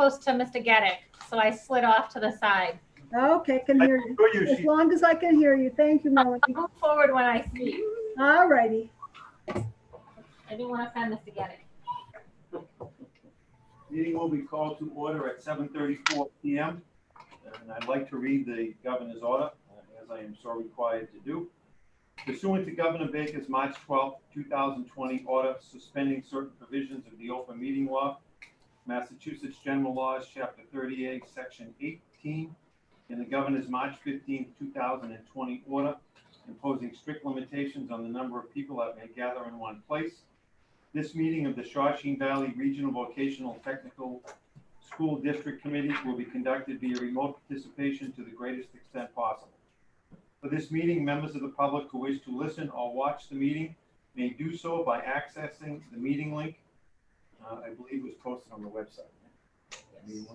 close to Mr. Geddick, so I slid off to the side. Okay, can hear you. As long as I can hear you. Thank you, Melanie. I'll move forward when I speak. All righty. I didn't want to offend Mr. Geddick. Meeting will be called to order at 7:34 p.m. And I'd like to read the governor's order, as I am so required to do. Pursuant to Governor Baker's March 12, 2020 order suspending certain provisions of the open meeting law, Massachusetts General Laws, Chapter 38, Section 18, and the governor's March 15, 2020 order imposing strict limitations on the number of people that may gather in one place. This meeting of the Shawsheen Valley Regional Vocational Technical School District Committee will be conducted via remote participation to the greatest extent possible. For this meeting, members of the public who wish to listen or watch the meeting may do so by accessing the meeting link. I believe it was posted on the website. Yes.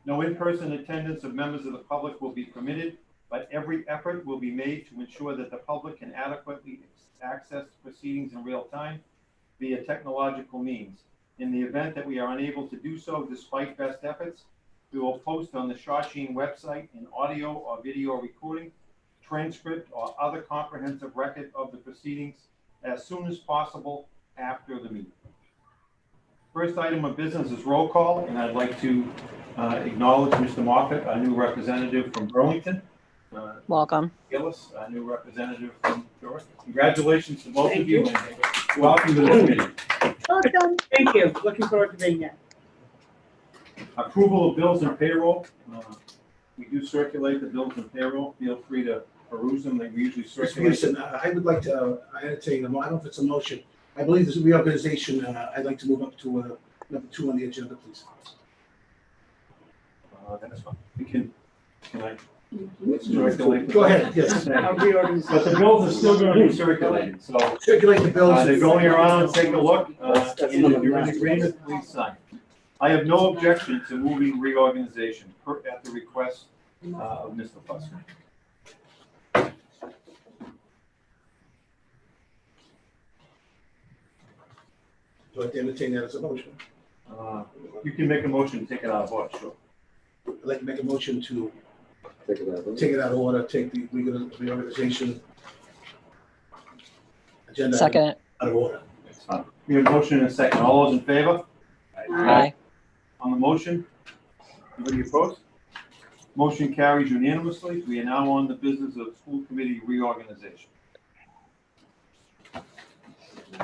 No in-person attendance of members of the public will be permitted, but every effort will be made to ensure that the public can adequately access proceedings in real time via technological means. In the event that we are unable to do so despite best efforts, we will post on the Shawsheen website an audio or video recording, transcript, or other comprehensive record of the proceedings as soon as possible after the meeting. First item of business is roll call, and I'd like to acknowledge Mr. Moffett, our new representative from Burlington. Welcome. Gillis, our new representative from Durham. Congratulations to both of you, and welcome to this meeting. Welcome. Thank you. Looking forward to being here. Approval of bills and payroll. We do circulate the bills and payroll. Feel free to peruse them. They usually Mr. circulate. Peterson, I would like to entertain, I don't know if it's a motion. I believe this is reorganization. I'd like to move up to number 2 on the agenda, please. That's fine. We can I? Go ahead, yes. But the bills are still going to be circulated, so Circulate the bills. they're going around, take a look, and if you're in agreement, please sign. I have no objection to moving reorganization at the request of Mr. Fussman. Do I have to entertain that as a motion? You can make a motion to take it out of order, sure. I'd like to make a motion to take it out of order, take the reorganization agenda Second. out of order. We have a motion and a second. All those in favor? Aye. On the motion? Anybody opposed? Motion carries unanimously. We are now on the business of school committee reorganization.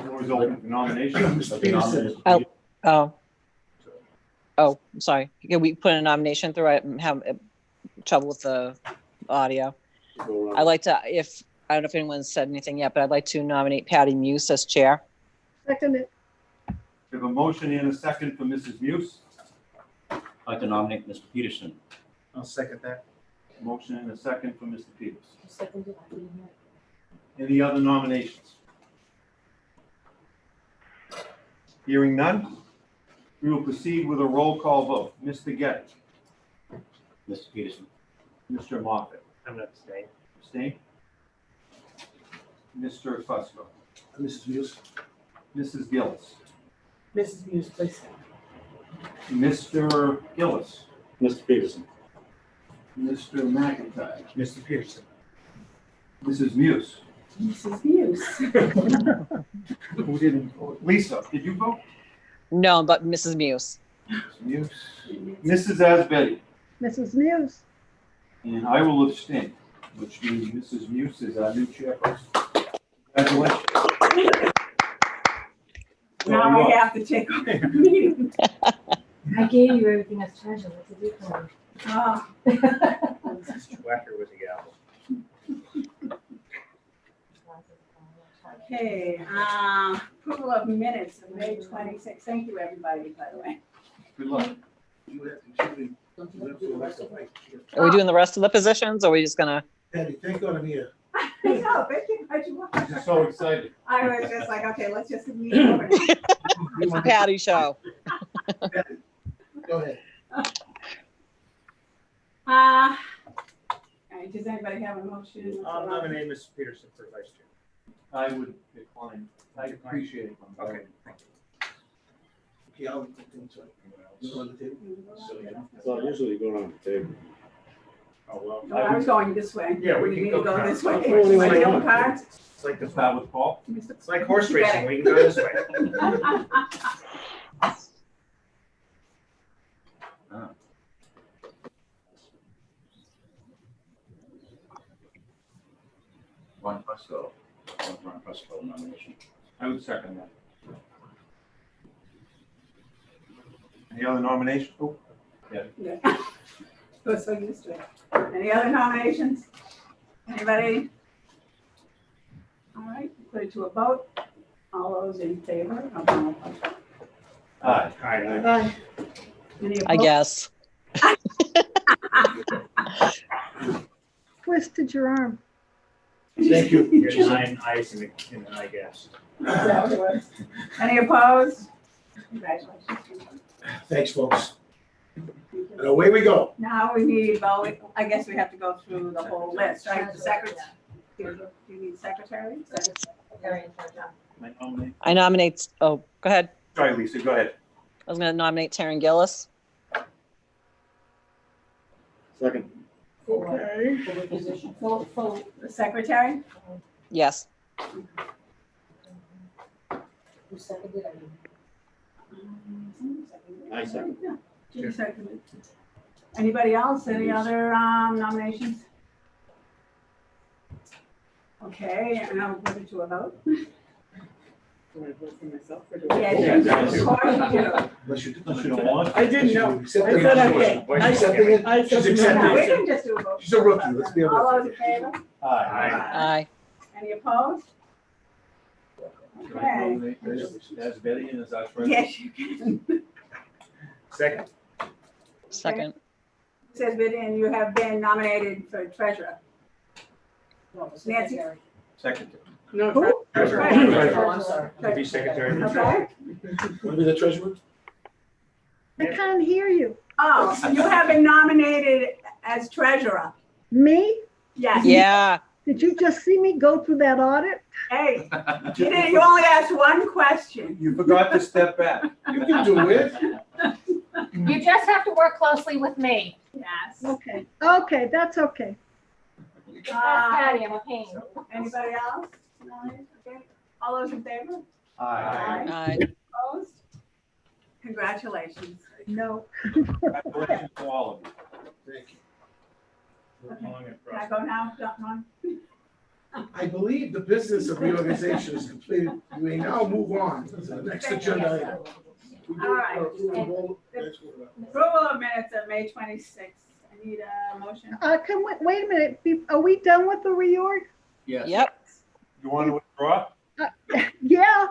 Floor is open for nominations. Mr. Peterson. Oh, I'm sorry. Can we put a nomination through? I have trouble with the audio. I'd like to, I don't know if anyone's said anything yet, but I'd like to nominate Patty Muse as chair. Second it. We have a motion and a second for Mrs. Muse. I'd like to nominate Mr. Peterson. I'll second that. Motion and a second for Mr. Peters. Any other nominations? Hearing none, we will proceed with a roll call vote. Mr. Geddes. Mr. Peterson. Mr. Moffett. I'm going to abstain. Abstain. Mr. Fusco. Mrs. Muse. Mrs. Gillis. Mrs. Muse, please. Mr. Gillis. Mr. Peterson. Mr. McIntyre. Mr. Peterson. Mrs. Muse. Mrs. Muse. Who didn't? Lisa, did you vote? No, but Mrs. Muse. Muse. Mrs. Asbetti. Mrs. Muse. And I will abstain, which means Mrs. Muse is our new chairperson. Congratulations. Now I have to take over the meeting. I gave you everything as treasure. What to do for me? Oh. Whacker with the gavel. Okay, approval of minutes of May 26th. Thank you, everybody, by the way. Good luck. Are we doing the rest of the positions or are we just gonna? Patty, thank God I'm here. I know, thank you. How'd you I'm just so excited. I was just like, okay, let's just meet over. It's a Patty show. Patty, go ahead. All right, does anybody have a motion? I'll nominate Mr. Peterson for vice chair. I would decline. I appreciate it. Okay. Okay, I'll take them to it. You want the table? Well, usually you go on the table. Oh, well. No, I was going this way. Yeah, we You can need to go go this way. counter. Oh, My anyway. own car. It's like the, Start with Paul. it's like horse racing, we can go this way. Ron Fusco, Ron Fusco nomination. I would second that. Any other nominations? Oh, Yeah. We're so used to it. Any other nominations? Anybody? All right, put it to a vote. All those in favor of Ronald Fusco? aye. Hi, Bye. Any I opposed? guess. Twisted your arm. Thank you. You're 9 ayes and an I guess. Is that what it was? Any opposed? Congratulations. Thanks, folks. And away we go. Now we need, well, I guess we have to go through the whole list, right? The secretary. Do you need secretary? I nominate, oh, go ahead. Sorry, Lisa, go ahead. I was going to nominate Taryn Gillis. Second. Okay. For the secretary? Yes. I second. Yeah, Judy seconded. Anybody else? Any other nominations? Okay, and I'll put it to a vote. Do I vote for myself or do Yes, Yeah, of course you do. Unless you Unless you don't want. I didn't know. Accept I the said nomination. okay. Wait, She's accepting it? I She's said accepting No, we it. can just do a vote. She's a rookie. Let's be able All to. those in favor? Aye. Aye. Any opposed? Do I Okay. nominate as Betty and as our treasurer? Yes, you can. Second. Second. Says Vivian, you have been nominated for treasurer. Nancy? Second. No, Who? treasurer. Treasurer. Oh, I'm sorry. To be secretary. Okay. Want to be the treasurer? I can't hear you. Oh, you have been nominated as treasurer. Me? Yes. Yeah. Did you just see me go through that audit? Hey, you didn't, you only asked one question. You forgot to step back. You can do it. You just have to work closely with me. Yes. Okay, okay, that's okay. Ask Patty, I'm a pain. Anybody else? No? Okay. All those in favor? Aye. Aye. Opposed? Congratulations. No. Congratulations to all of you. Thank you. Can I go now, Ron? I believe the business of reorganization is completed. You may now move on to the next agenda item. All right. Approval of minutes of May 26th. I need a motion. Can we, wait a minute, are we done with the reorg? Yes. Yep. You want to withdraw? Yeah.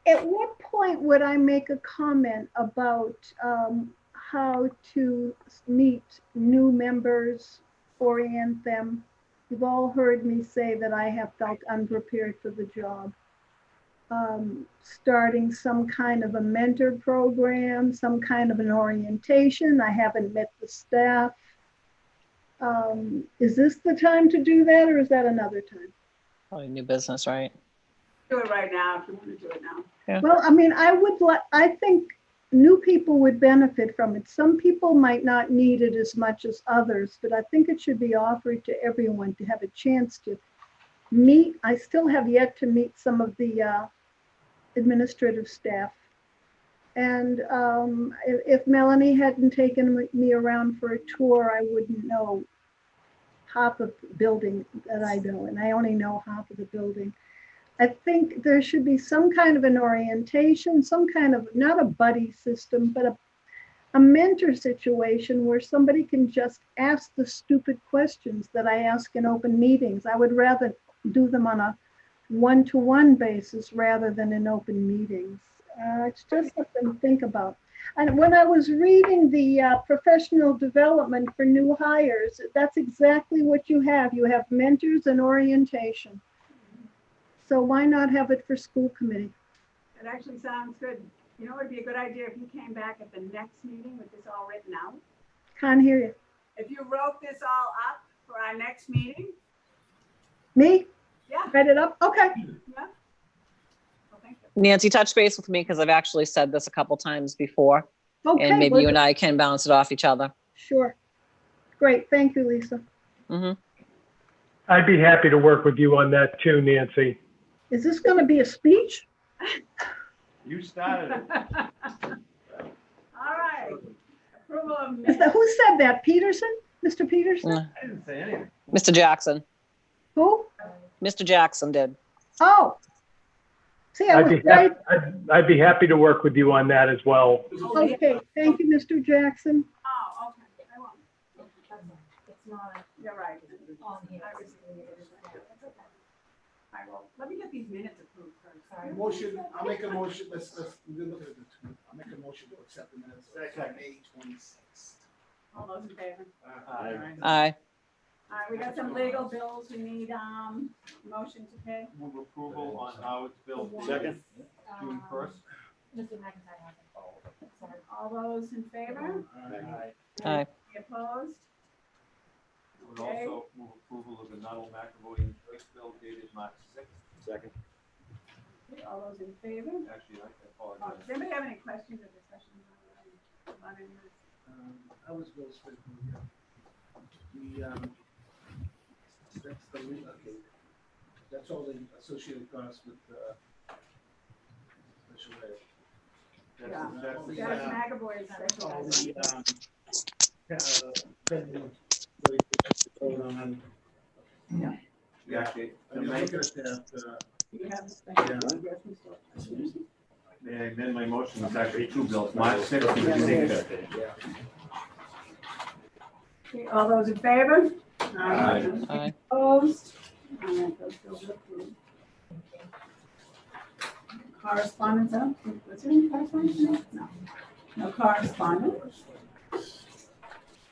At what point would I make a comment about how to meet new members, orient them? You've all heard me say that I have felt unprepared for the job. Starting some kind of a mentor program, some kind of an orientation. I haven't met the staff. Is this the time to do that, or is that another time? Probably new business, right? Do it right now if you want to do it now. Yeah. Well, I mean, I think new people would benefit from it. Some people might not need it as much as others, but I think it should be offered to everyone to have a chance to meet. I still have yet to meet some of the administrative staff. And if Melanie hadn't taken me around for a tour, I wouldn't know half of the building that I know, and I only know half of the building. I think there should be some kind of an orientation, some kind of, not a buddy system, but a mentor situation where somebody can just ask the stupid questions that I ask in open meetings. I would rather do them on a one-to-one basis rather than in open meetings. It's just something to think about. And when I was reading the professional development for new hires, that's exactly what you have. You have mentors and orientation. So why not have it for school committee? It actually sounds good. You know, it'd be a good idea if you came back at the next meeting with this all written out. Can't hear you. If you wrote this all up for our next meeting, Me? yeah, Write it up? Okay. yeah. Well, thank you. Nancy, touch base with me because I've actually said this a couple times before, Okay, and maybe well, you and I can bounce it off each other. sure. Great, thank you, Lisa. Mhm. I'd be happy to work with you on that too, Nancy. Is this going to be a speech? You started it. All right. Approval of Who minutes. said that? Peterson? Mr. Peterson? Mm. I didn't say anything. Mr. Jackson. Who? Mr. Jackson did. Oh. See, I was right. I'd be happy to work with you on that as well. Okay, thank you, Mr. Jackson. Oh, okay. I won't. It's not You're right. on here. I was- I will, let me get these minutes approved first. Sorry. Motion, I'll make a motion, let's look at it. I'll make a motion to accept the minutes of May 26th. All those in favor? Aye. Aye. All right, we got some legal bills we need, motion to pay. Move approval on Howard's bill. Second? June 1st. Mr. McIntyre has it. Sorry. All those in favor? Aye. Any opposed? Would also move approval of the Nuttall McAvoy choice bill dated March 6th. Second. All those in favor? Actually, I Oh, apologize. does anybody have any questions or discussions on any of this? I was Bill's with that's the, okay. That's all the associated costs with, special ed. Yeah. That's the, Judge McAvoy's special. All ed. yeah, actually, I mean, look at that, You have the special. Yeah. Yes, Mr. may I amend my motion? It's actually two bills, March 6th and June 5th. Okay, all those in favor? Aye. Aye. Opposed? All right, those bills are approved. Correspondence, was there any correspondence in it? No. No correspondence.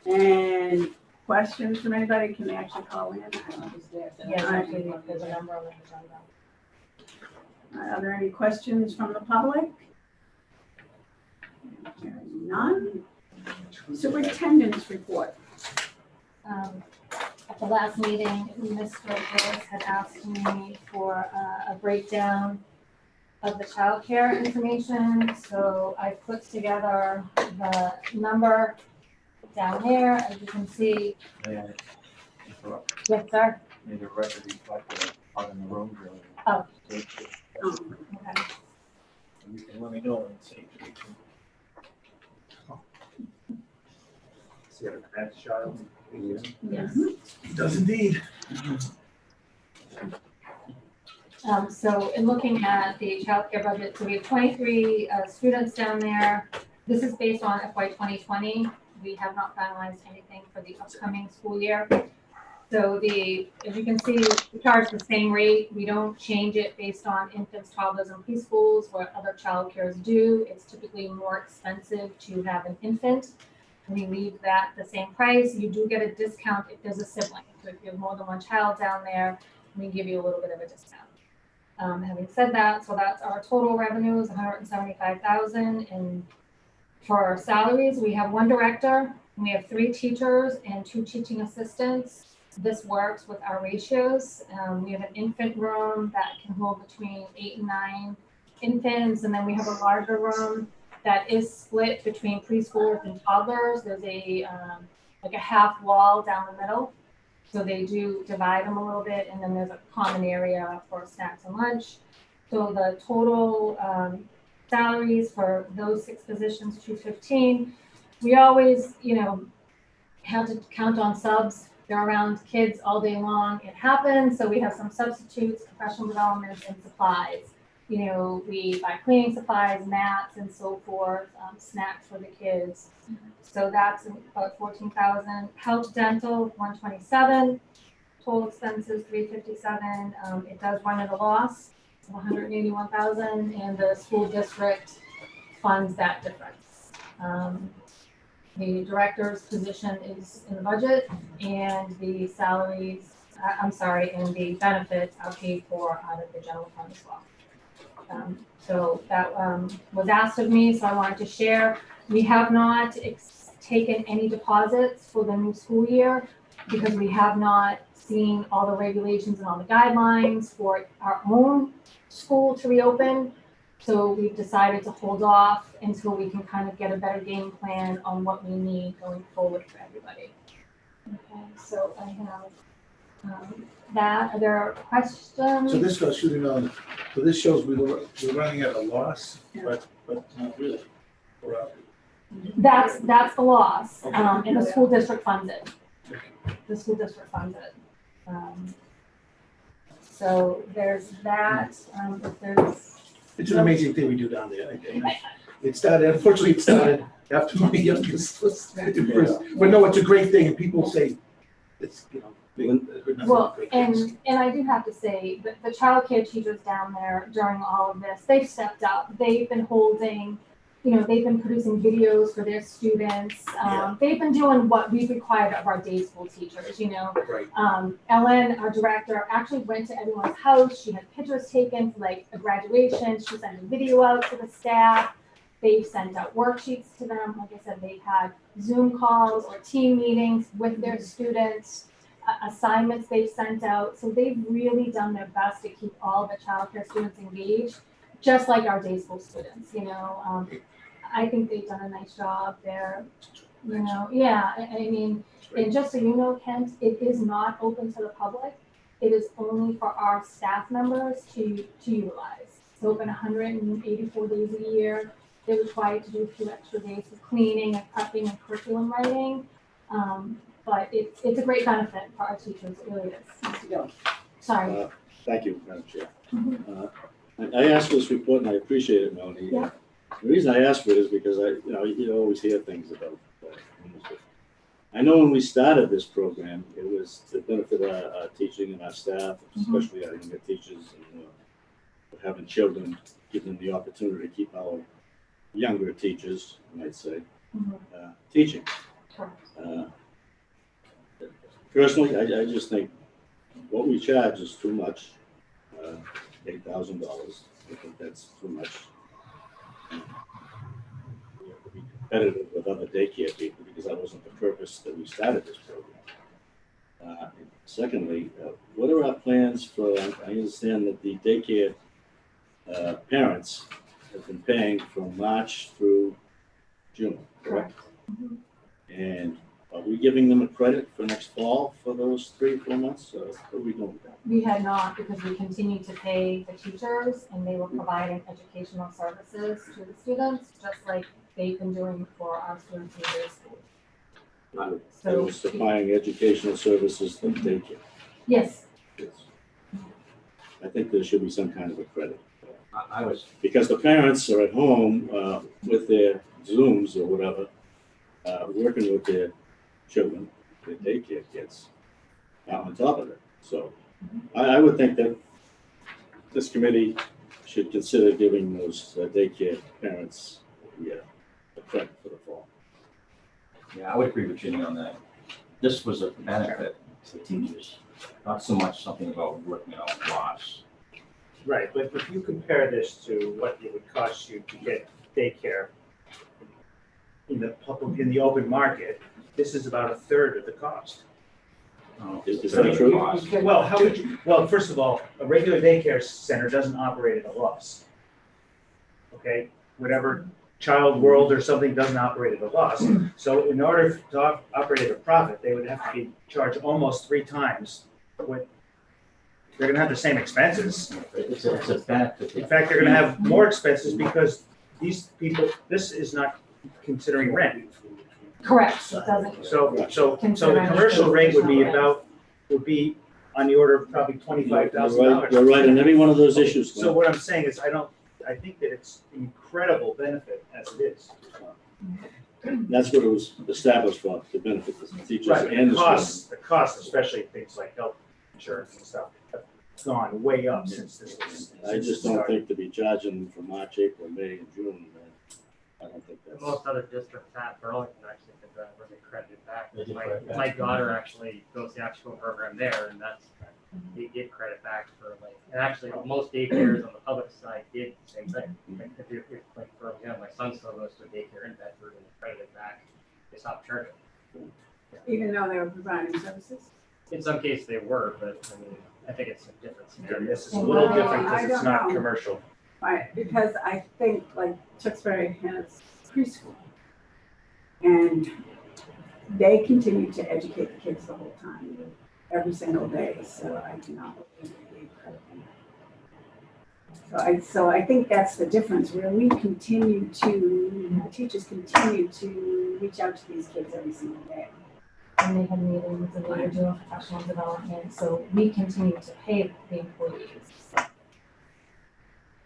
And questions from anybody? Can they actually call in? I don't know who's there. Yes, All right. actually, there's a number on the agenda. Are there any questions from the public? Hearing none. Superintendent's report. At the last meeting, Mr. Gross had asked me for a breakdown of the childcare information, so I put together the number down there, as you can see. May I interrupt? Yes, sir. May the record reflect out in the room really. Oh. You Okay. can let me know when it's safe. See that child? Yes. He does indeed. So in looking at the childcare budget, so we have 23 students down there. This is based on FY 2020. We have not finalized anything for the upcoming school year. So as you can see, we charge the same rate. We don't change it based on infants, toddlers, and preschools, what other childcares do. It's typically more expensive to have an infant. We leave that the same price. You do get a discount if there's a sibling. So if you have more than one child down there, we give you a little bit of a discount. Having said that, so that's our total revenue is $175,000. And for our salaries, we have one director, and we have 3 teachers and 2 teaching assistants. This works with our ratios. We have an infant room that can hold between 8 and 9 infants, and then we have a larger room that is split between preschoolers and toddlers. There's a like a half wall down the middle. So they do divide them a little bit, and then there's a common area for snacks and lunch. So the total salaries for those 6 positions, $215. We always, have to count on subs. They're around kids all day long. It happens. So we have some substitutes, professional development, and supplies. We buy cleaning supplies, mats, and so forth, snacks for the kids. So that's about $14,000. Health, dental, $127. Total expenses, $357. It does run at a loss of $181,000, and the school district funds that difference. The director's position is in the budget, and the salaries, and the benefits are paid for out of the general fund as well. So that was asked of me, so I wanted to share. We have not taken any deposits for the new school year because we have not seen all the regulations and all the guidelines for our own school to reopen. So we've decided to hold off until we can kind of get a better game plan on what we need going forward for everybody. Okay, so I have that. Are there questions? So this goes shooting on, so this shows we're running at a loss, but not really. We're up. That's the loss, Okay. and the school district funds it. The school district funds it. So there's that, if there's. It's an amazing thing we do down there. It started, unfortunately, it started after my youngest was, but no, it's a great thing, and people say, it's, you know. Well, and I do have to say that the childcare teachers down there during all of this, they've stepped up. They've been holding, they've been producing videos for their students. They've been doing what we've required of our day school teachers, Right. Ellen, our director, actually went to everyone's house. She had pictures taken for like a graduation. She sent a video out to the staff. They've sent out worksheets to them. Like I said, they've had Zoom calls or team meetings with their students, assignments they've sent out. So they've really done their best to keep all the childcare students engaged, just like our day school students, I think they've done a nice job there, I mean, and just so you know, Kent, it is not open to the public. It is only for our staff members to utilize. It's open 184 days a year. They're required to do a few extra days of cleaning and prepping and curriculum writing. But it's a great benefit for our teachers, it really is. Sorry. Thank you, Madam Chair. I asked for this report and I appreciate it, Melanie. Yeah. The reason I asked for it is because you always hear things about homelessness. I know when we started this program, it was to benefit our teaching and our staff, especially our younger teachers, and having children, give them the opportunity to keep our younger teachers, I might say, teaching. Personally, I just think what we charge is too much, $8,000. I think that's too much. We have to be competitive with other daycare people because that wasn't the purpose that we started this program. Secondly, what are our plans for, I understand that the daycare parents have been paying from March through June, correct? And are we giving them a credit for next fall for those 3 or 4 months? What are we doing with that? We had not, because we continued to pay the teachers and they were providing educational services to the students, just like they've been doing for our students in their school. So supplying educational services to daycare. Yes. Yes. I think there should be some kind of a credit. I was, Because the parents are at home with their Zooms or whatever, working with their children, their daycare kids, on top of it. So I would think that this committee should consider giving those daycare parents a credit for the fall. yeah, I would agree with Ginny on that. This was a benefit to the teachers, not so much something about loss. Right, but if you compare this to what it would cost you to get daycare in the open market, this is about a third of the cost. Is that true? Well, how would you, well, first of all, a regular daycare center doesn't operate at a loss. Okay, whatever Child World or something doesn't operate at a loss. So in order to operate at a profit, they would have to be charged almost 3 times what they're gonna have the same expenses. It's a benefit. In fact, they're gonna have more expenses because these people, this is not considering rent. Correct, it doesn't. So the commercial rate would be on the order of probably $25,000. You're right on every one of those issues. So what I'm saying is, I think that it's incredible benefit as it is. That's what it was established for, to benefit the teachers Right, and the the costs, students. the costs, especially things like health insurance and stuff, have gone way up since this was. I just don't think to be charging for March, April, May, and June, I don't think that's. Most other districts at Burlington actually get that where they credit it back. They get credit back. My daughter actually goes to the actual program there, and that's, they get credit back for and actually most daycares on the public side did the same thing. Like for example, my son still goes to a daycare in Bedford and credit it back, they stopped charging. Even though they were providing services? In some cases they were, but I mean, I think it's a different scenario. This is a little different because it's not commercial. Right, because I think like Tewksbury has preschool. And they continue to educate the kids the whole time, every single day, so I do not believe they gave credit for that. So I think that's the difference, where we continue to, the teachers continue to reach out to these kids every single day. And they had meetings and they were doing professional development, so we continue to pay the employees.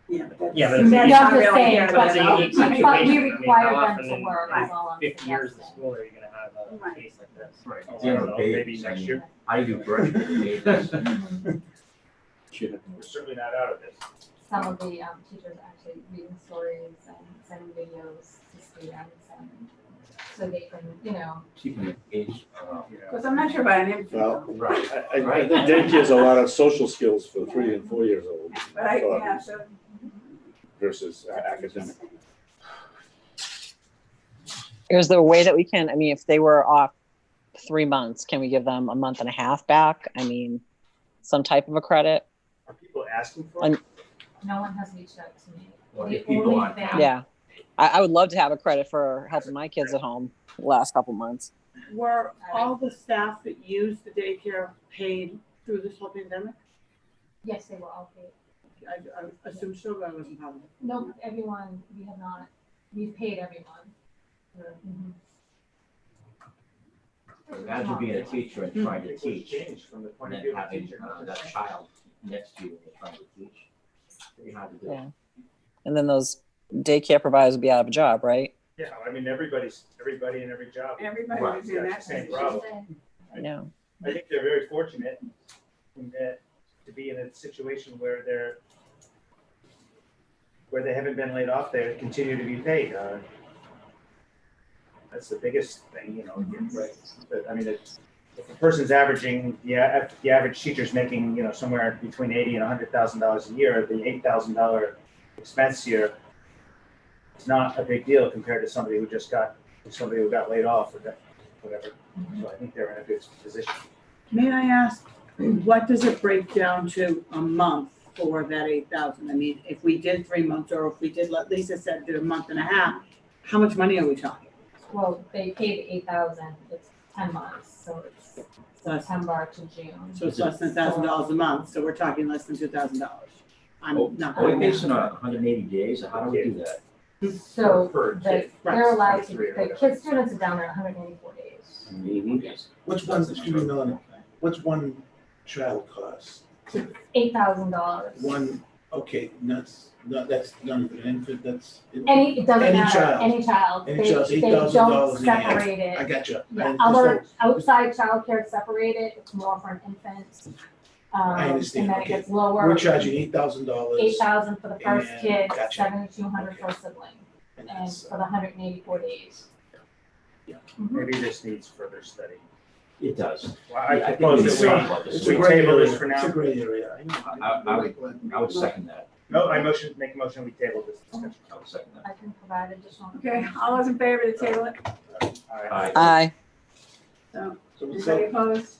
Yeah, but that's. Yeah, but I'm it's- just really saying, here, but It's a unique situation. we I mean, require how them often to in work, is all I'm 50 years of suggesting. school are you gonna have a Right. case like this? Right. Oh, At the end I of don't the know, day, maybe next year. I do virtual pages. We're certainly not out of this. Some of the teachers actually reading stories and sending videos to students, and so they can, you know. Keep them engaged. Because I'm not sure about an infant. Well, Right. I think daycare's a lot of social skills for 3 and 4 years old. But I, yeah, so. Versus academic. Is there a way that we can, I mean, if they were off 3 months, can we give them a month and a half back? I mean, some type of a credit? Are people asking for And- it? No one has reached out to me. Well, The if people only aren't- thing- Yeah. I would love to have a credit for helping my kids at home the last couple months. Were all the staff that used the daycare paid through this whole pandemic? Yes, they were all paid. I assume so, but I wasn't positive. No, everyone, we have not, we've paid everyone. Mhm. Imagine being a teacher and trying to It was teach, changed from the and point of then view of the having teacher. that child next to you when you're trying to teach. Pretty hard to do. Yeah. And then those daycare providers would be out of a job, right? Yeah, I mean, everybody in every job. Everybody Right. was in that Same position. problem. I know. I think they're very fortunate in that, to be in a situation where they haven't been laid off, they continue to be paid. That's the biggest thing, you know. Right. But I mean, if a person's averaging, the average teacher's making, you know, somewhere between $80,000 and $100,000 a year, the $8,000 expense here is not a big deal compared to somebody who got laid off or whatever. So I think they're in a good position. May I ask, what does it break down to a month for that 8,000? I mean, if we did 3 months, or if we did, like Lisa said, did a month and a half, how much money are we talking? Well, they paid 8,000, it's 10 months, so it's September to June. So it's less than $1,000 a month, so we're talking less than $2,000. Oh, I'm not. Are we basing on 180 days, or how do we do that? So Per kid. they're allowed to, Three or the whatever. kids, students are down there 184 days. What's one, excuse me, Melanie, what's one child cost? $8,000. One, okay, that's none of an infant, that's. It doesn't Any matter, child. any child. Any They- child's they $8,000 don't a year. separate I it. got you. Yeah, other outside childcare is separated, it's more for an infant. I understand, And then it okay. gets lower. We're charging $8,000. 8,000 for the first And- kid, gotcha. 7,200 for a sibling, And and that's, for the 184 days. Maybe this needs further study. It does. Well, I I think propose we that should talk about this. It's we a gray table area, this for it's a now. gray area. I would second that. No, I make a motion, we table this discussion. I would second that. I can provide additional. Okay, all those in favor to table it? All right. Aye. Aye. So, So, anybody opposed?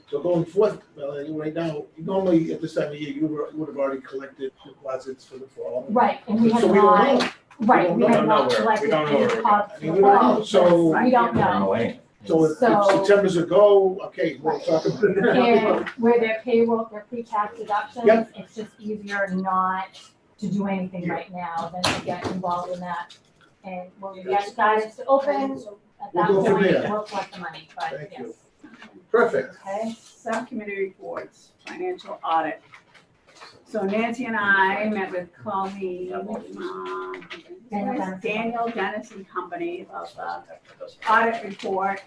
so going forth, right now, normally at this time of year, you would have already collected deposits for the fall. Right, and we have So we don't know. not, right, we don't have know not where- we collected don't know any where we're deposits I for mean, the we don't fall, know, so- because we don't I don't know. know anything. So if September's a go, okay, we'll talk about it. And where their payroll, their pre-tax deductions, Yep. it's just easier not to do anything right now than to get involved in that. And when we get guidance to open, at We'll that go from point, there. we'll collect the money, but Thank yes. you. Perfect. Okay, subcommittee reports, financial audit. So Nancy and I met with Colleen, Daniel Dennis and Company about the audit report.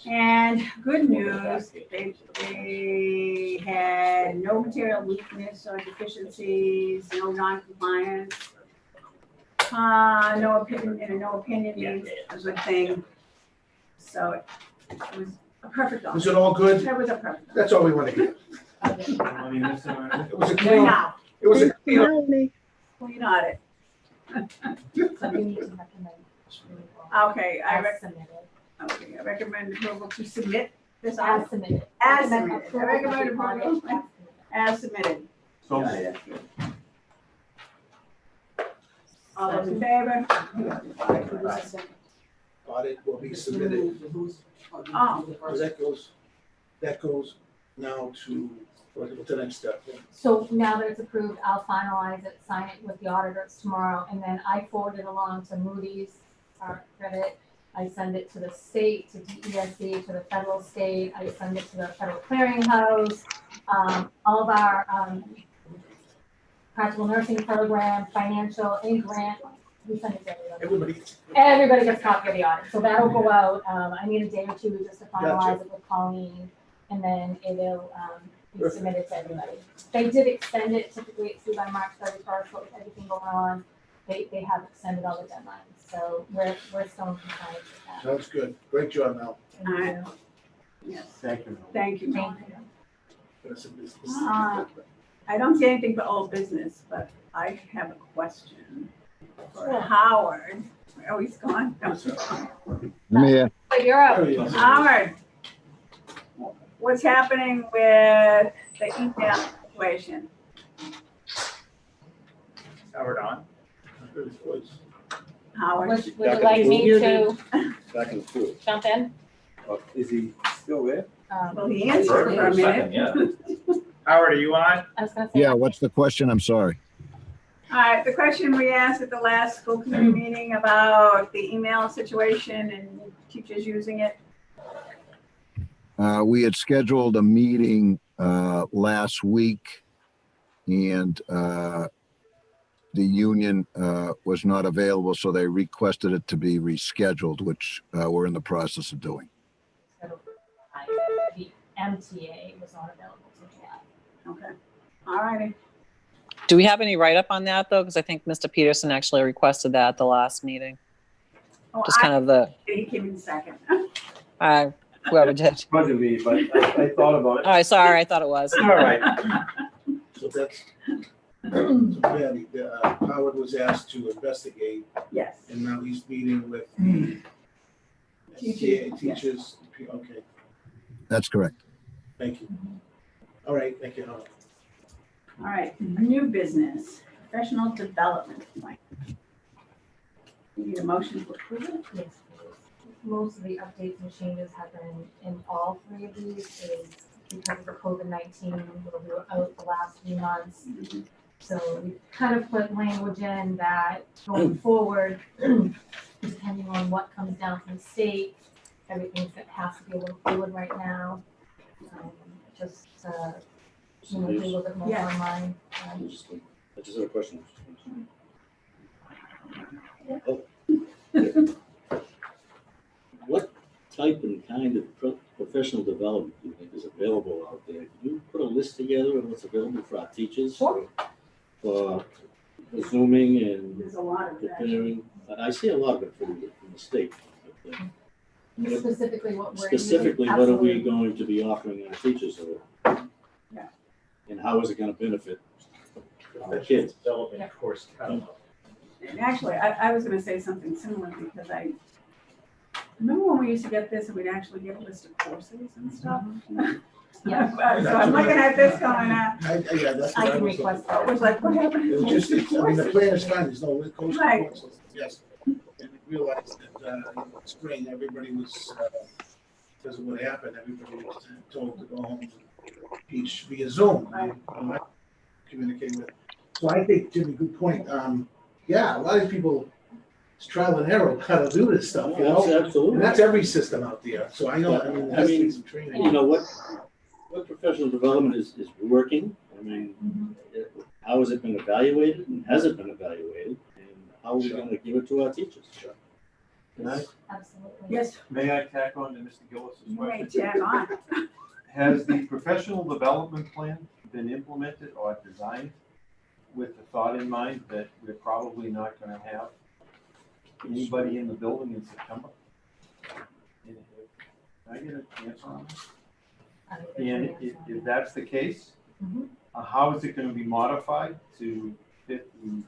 And good news, they had no material weakness or deficiencies, no non-compliance. No opinion means a good thing. So it was a perfect audit. Was it all good? That was a perfect. That's all we want to hear. audit. It was a You're clean, now, it was a Thank you, Melanie. clean audit. So we need to recommend. Okay, I recommend approval to submit this audit As submitted. as Recommend submitted. I recommend approval of the approval audit as submitted. as submitted. So, Yeah, that's good. All those in favor? Audit will be submitted. Oh, Oh, that goes now to, what's the next step? So now that it's approved, I'll finalize it, sign it with the auditors tomorrow, and then I forward it along to Moody's, our credit. I send it to the state, to DESC, to the federal state. I send it to the federal clearinghouse. All of our practical nursing program, financial, any grant, we send it to everybody. Everybody. Everybody gets a copy of the audit, so that'll go out. I need a day or two just to finalize it with Colleen, and then it'll be submitted to everybody. They did extend it, typically it's due by March 31st, but with everything going on, they have extended all the deadlines, so we're still in compliance with that. Sounds good. Great job, Mel. Thank you. yes, Thank you. thank you. Thank you. That's a business. I don't see anything but old business, but I have a question for Howard. Oh, he's gone. No. I'm here. But you're up. There he is. Howard, what's happening with the email situation? Howard on. Howard, Would you like me to Back in the pool. jump in? Is he still there? well, he answered for a minute. Second, yeah. Howard, are you on? I was gonna say. Yeah, what's the question? I'm sorry. All right, the question we asked at the last school committee meeting about the email situation and teachers using it. We had scheduled a meeting last week, and the union was not available, so they requested it to be rescheduled, which we're in the process of doing. So, the MTA was not available to that. Okay, all righty. Do we have any write-up on that, though? Because I think Mr. Peterson actually requested that at the last meeting. Oh, Just kind of the, he came in second. whoever did. Wasn't me, but I thought about it. All right, sorry, I thought it was. All right. So that's, yeah, Howard was asked to investigate, Yes. and now he's meeting with Teachers, teachers. Okay, That's correct. thank you. All right, thank you, Howard. All right, new business, professional development plan. You need a motion to approve it? Yes, please. Most of the updates and changes have been in all three of these is because of the COVID-19, where we were out the last few months. So we kind of put language in that going forward, depending on what comes down from the state, everything that has to be a little fluid right now. Just, you know, do a little bit more Yeah. online. I just have a question. Oh. What type and kind of professional development do you think is available out there? Can you put a list together of what's available for our teachers? Sure. For Zooming and There's a lot of that. preparing? I see a lot of it from the state. but, Specifically what we're. Specifically, what are we going to be offering our teachers? Yeah. And how is it gonna benefit our kids? Development course catalog. And actually, I was gonna say something similar because I remember when we used to get this and we'd actually get a list of courses and stuff. Yeah. So I'm looking at this going, Yeah, that's what I I can was. request I was like, what happened? It was just, I mean, the plan is fine, there's no coach. Right. Yes, and we realized that, spring, everybody was, because of what happened, everybody was told to go home and teach via Zoom. Right. Communicate with. So I think, Jimmy, good point. Yeah, a lot of people, it's trial and error how to do this stuff, you know? Absolutely. And that's every system out there, so I know, I mean, there has to be some training. You know, what professional development is working? I mean, how has it been evaluated and has it been evaluated? And how are we gonna give it to our teachers? Can I, Absolutely. Yes, may I tack on to Mr. Gillis's you may question? tag on. Has the professional development plan been implemented or designed with the thought in mind that we're probably not gonna have anybody in the building in September? Can I get an answer on that? And if that's the case, Mhm. how is it gonna be modified to fit the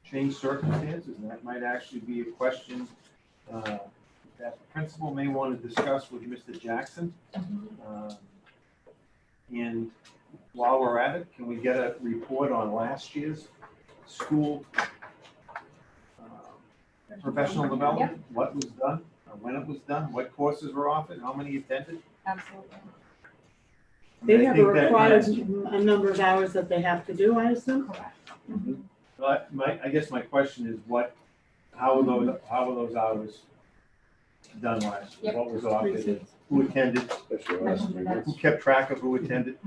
changed circumstances? And that might actually be a question that the principal may want to discuss with Mr. Jackson. And while we're at it, can we get a report on last year's school professional development, what was done, when it was done, what courses were offered, how many attended. Absolutely. They I have a think that- required a number of hours that they have to do, I assume? Correct. But I guess my question is how were those hours done last year? Yep. What was offered, and who attended, who kept track of who attended?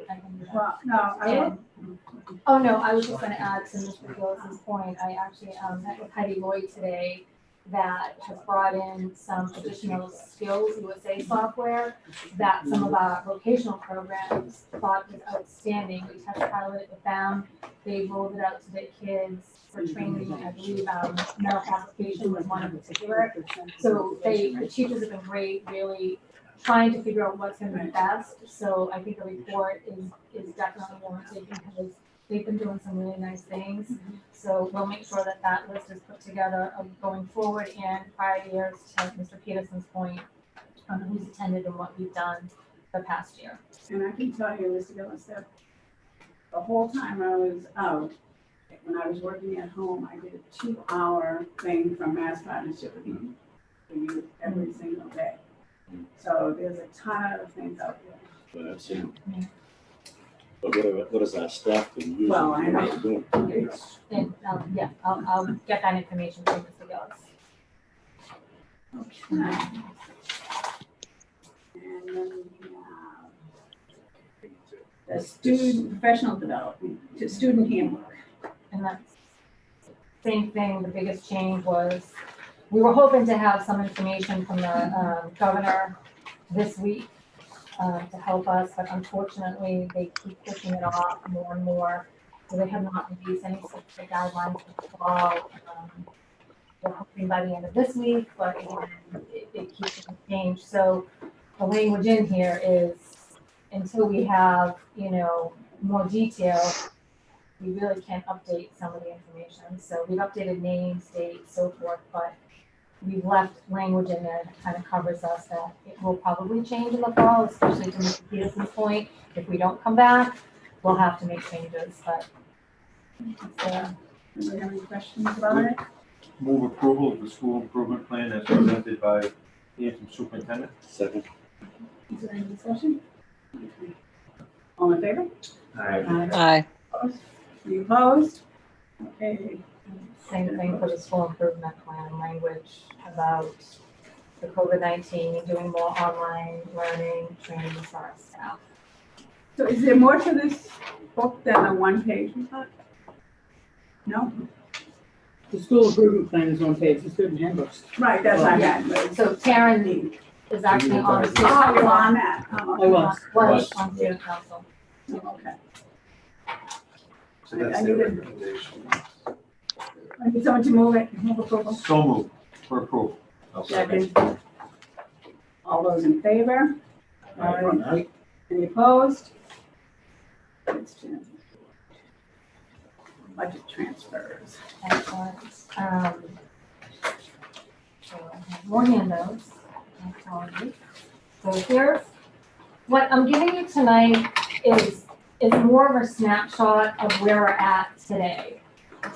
I can do that. Well, no, I And- Oh, no, I was just gonna add to Mr. Gillis's point. I actually met with Heidi Lloyd today that has brought in some additional skills, USA software, that some of our vocational programs thought was outstanding. We test piloted it with them. They rolled it out to their kids for training. I believe merit application was one in particular. So the teachers have been great, really trying to figure out what's gonna be best. So I think the report is definitely warranted because they've been doing some really nice things. So we'll make sure that that list is put together going forward and prior years, to Mr. Peterson's point, on who's attended and what we've done the past year. And I can tell you, Mr. Gillis, that the whole time I was out, when I was working at home, I did a 2-hour thing from Mass Partnership with Youth for youth every single day. So there's a ton of things out there. But I've seen. But what is our staff been using? Well, I know. What are they doing? And, yeah, I'll get that information from Mr. Gillis. Okay. And then we have the student professional development, the student handbook. And that's same thing, the biggest change was, we were hoping to have some information from the governor this week to help us, but unfortunately, they keep pushing it off more and more. So they have not released any specific guidelines for the fall. They're hoping by the end of this week, but again, it keeps getting changed. So the language in here is, until we have, more detail, we really can't update some of the information. So we've updated names, dates, so forth, but we've left language in there that kind of covers us that it will probably change in the fall, especially to Mr. Peterson's point. If we don't come back, we'll have to make changes, but. Anybody have any questions about it? Move approval of the school improvement plan as presented by the interim superintendent. Second. Is there any discussion? All in favor? Aye. Opposed? Any opposed? Okay. Same thing for the school improvement plan, language about the COVID-19, doing more online learning, training for our staff. So is there more to this book than a one-page report? No? The school improvement plan is on page, the student handbooks. Right, that's what I meant. So Karen is actually on the. Oh, you're on that. Oh, I was. Was on student council. okay. So that's I their need it. recommendation. I need someone to move approval. So moved for approval. I'll second. Second. All those in favor? Aye. Any opposed? It's changed. Budget transfers. Excellent. So I have more handouts. Apologies. So here's, what I'm giving you tonight is more of a snapshot of where we're at today.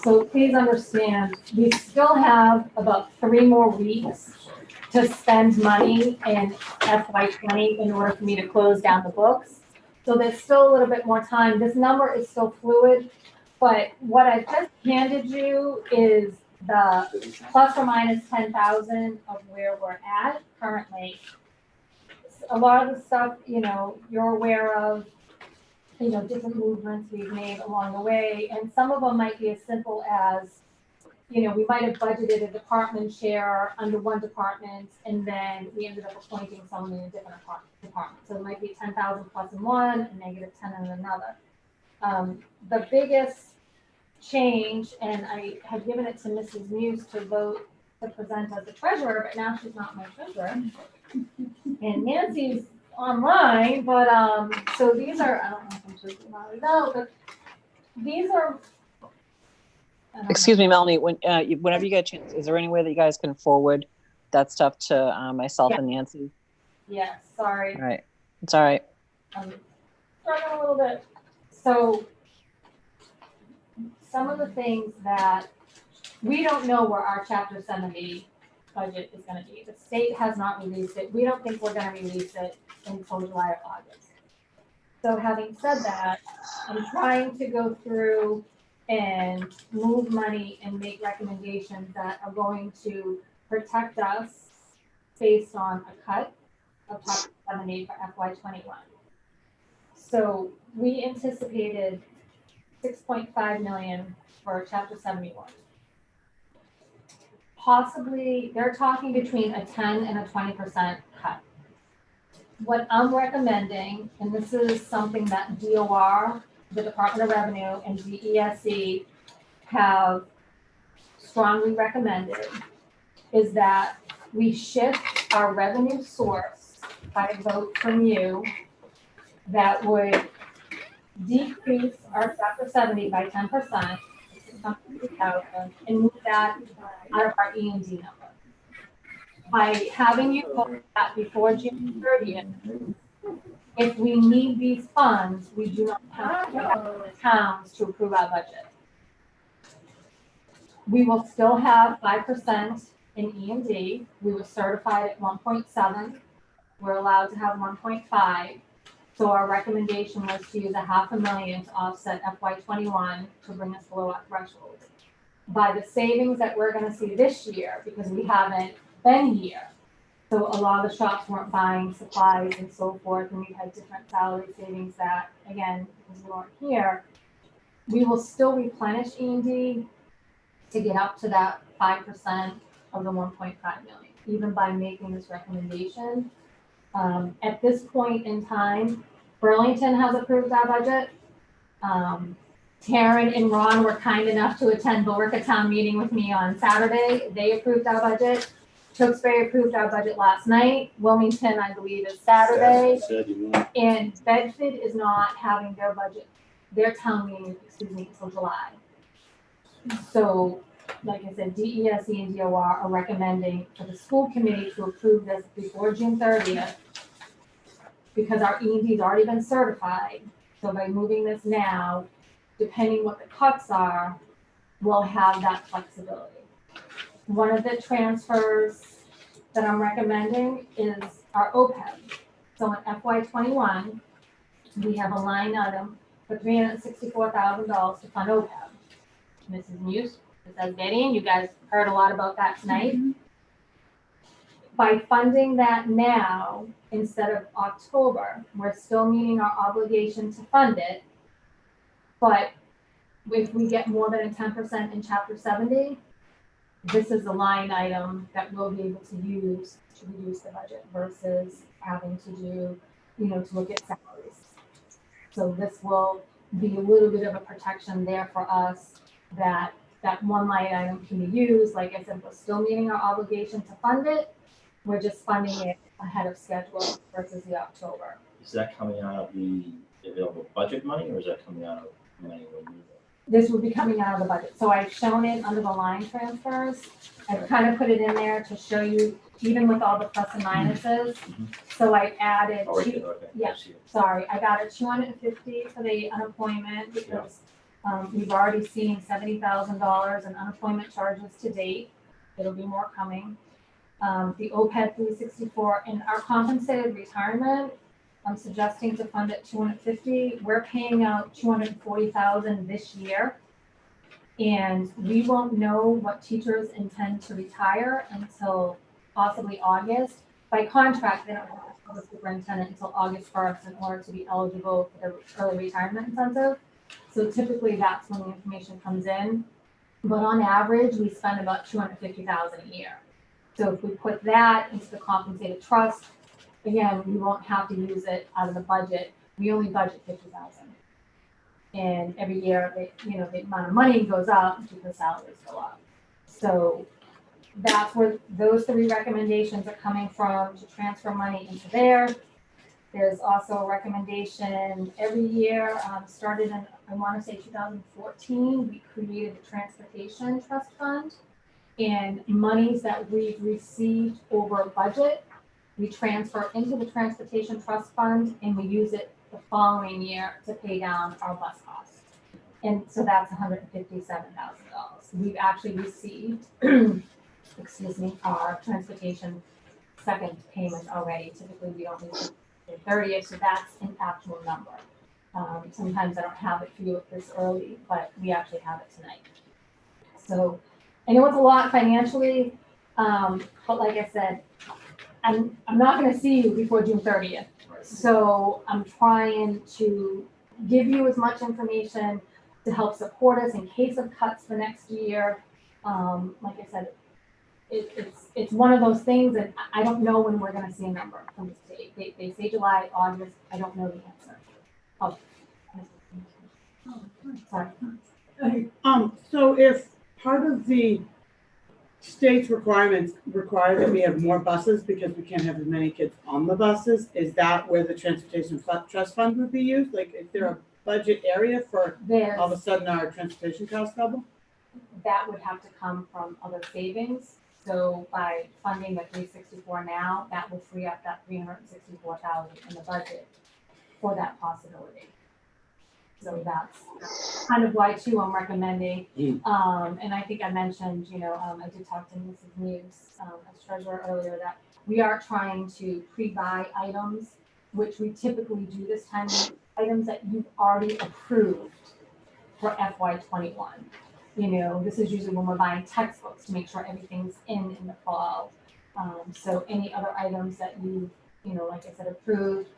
So please understand, we still have about 3 more weeks to spend money in FY20 in order for me to close down the books. So there's still a little bit more time. This number is still fluid, but what I just handed you is the plus or minus 10,000 of where we're at currently. A lot of the stuff, you're aware of, different movements we've made along the way, and some of them might be as simple as, we might have budgeted a department chair under one department, and then we ended up appointing someone in a different department. So it might be 10,000 plus in one and negative 10 in another. The biggest change, and I had given it to Mrs. Muse to vote to present as the treasurer, but now she's not my treasurer. And Nancy's online, but so these are, I don't know if I'm supposed to know, but these are. Excuse me, Melanie, whenever you get a chance, is there any way that you guys can forward that stuff to myself and Nancy? Yes, sorry. All right. It's all right. I'm struggling a little bit. So some of the things that we don't know where our chapter 70 budget is gonna be. The state has not released it. We don't think we're gonna release it until July or August. So having said that, I'm trying to go through and move money and make recommendations that are going to protect us based on a cut of chapter 70 for FY21. So we anticipated 6.5 million for chapter 71. Possibly, they're talking between a 10 and a 20% cut. What I'm recommending, and this is something that DOR, the Department of Revenue, and DESE have strongly recommended, is that we shift our revenue source by a vote from you that would decrease our chapter 70 by 10%, and move that out of our E&D number. By having you vote that before June 30th, if we need these funds, we do not have to go to the towns to approve our budget. We will still have 5% in E&D. We were certified at 1.7. We're allowed to have 1.5. So our recommendation was to use $500,000 to offset FY21 to bring us below our threshold. By the savings that we're going to see this year, because we haven't been here, so a lot of the shops weren't buying supplies and so forth, and we had different salary savings that, again, because we weren't here, we will still replenish E&D to get up to that 5% of the 1.5 million, even by making this recommendation. At this point in time, Burlington has approved our budget. Taryn and Ron were kind enough to attend Billerica Town meeting with me on Saturday. They approved our budget. Tewksbury approved our budget last night. Wilmington, I believe, is Saturday. And Bedford is not having their budget, their town meeting, until July. So, like I said, DESE and DOR are recommending for the school committee to approve this before June 30th, because our E&D has already been certified. So by moving this now, depending what the cuts are, we'll have that flexibility. One of the transfers that I'm recommending is our OPEB. So in FY21, we have a line item for $364,000 to fund OPEB. Mrs. Muse, Mrs. Betty, and you guys heard a lot about that tonight. By funding that now, instead of October, we're still meeting our obligation to fund it. But if we get more than a 10% in chapter 70, this is a line item that we'll be able to use to reduce the budget versus having to do, to look at salaries. So this will be a little bit of a protection there for us, that one line item can be used. Like I said, we're still meeting our obligation to fund it. We're just funding it ahead of schedule versus the October. Is that coming out of the available budget money, or is that coming out of money we need? This will be coming out of the budget. So I've shown it under the line transfers. I've kind of put it in there to show you, even with all the plus and minuses. So I added, Oh, right there, okay. yeah, sorry, I got a 250 for the unemployment because we've already seen $70,000 in unemployment charges to date. It'll be more coming. The OPEB 364 and our compensated retirement, I'm suggesting to fund at 250. We're paying out 240,000 this year. And we won't know what teachers intend to retire until possibly August. By contract, they don't have to tell the superintendent until August 1st in order to be eligible for the early retirement incentive. So typically that's when the information comes in. But on average, we spend about 250,000 a year. So if we put that into the compensated trust, again, we won't have to use it out of the budget. We only budget 50,000. And every year, the amount of money goes up because salaries go up. So that's where those three recommendations are coming from, to transfer money into there. There's also a recommendation every year, started in, I want to say 2014, we created the Transportation Trust Fund. And monies that we've received over budget, we transfer into the Transportation Trust Fund, and we use it the following year to pay down our bus costs. And so that's $157,000. We've actually received, excuse me, our transportation second payment already. Typically, we don't receive the 30th, so that's an actual number. Sometimes I don't have it for you this early, but we actually have it tonight. So I know it's a lot financially, but like I said, I'm not going to see you before June 30th. So I'm trying to give you as much information to help support us in case of cuts for next year. Like I said, it's one of those things that I don't know when we're going to see a number from the state. They say July, August. I don't know the answer. Oh, sorry. So if part of the state's requirements require that we have more buses because we can't have as many kids on the buses, is that where the transportation trust fund would be used? Like, is there a budget area for all of a sudden our transportation costs double? That would have to come from other savings. So by funding the 364 now, that will free up that 364,000 in the budget for that possibility. So that's kind of why too I'm recommending. And I think I mentioned, I did talk to Mrs. Muse as treasurer earlier that we are trying to pre-buy items, which we typically do this time, items that you've already approved for FY21. This is usually when we're buying textbooks to make sure everything's in the fall. So any other items that you, like I said, approved,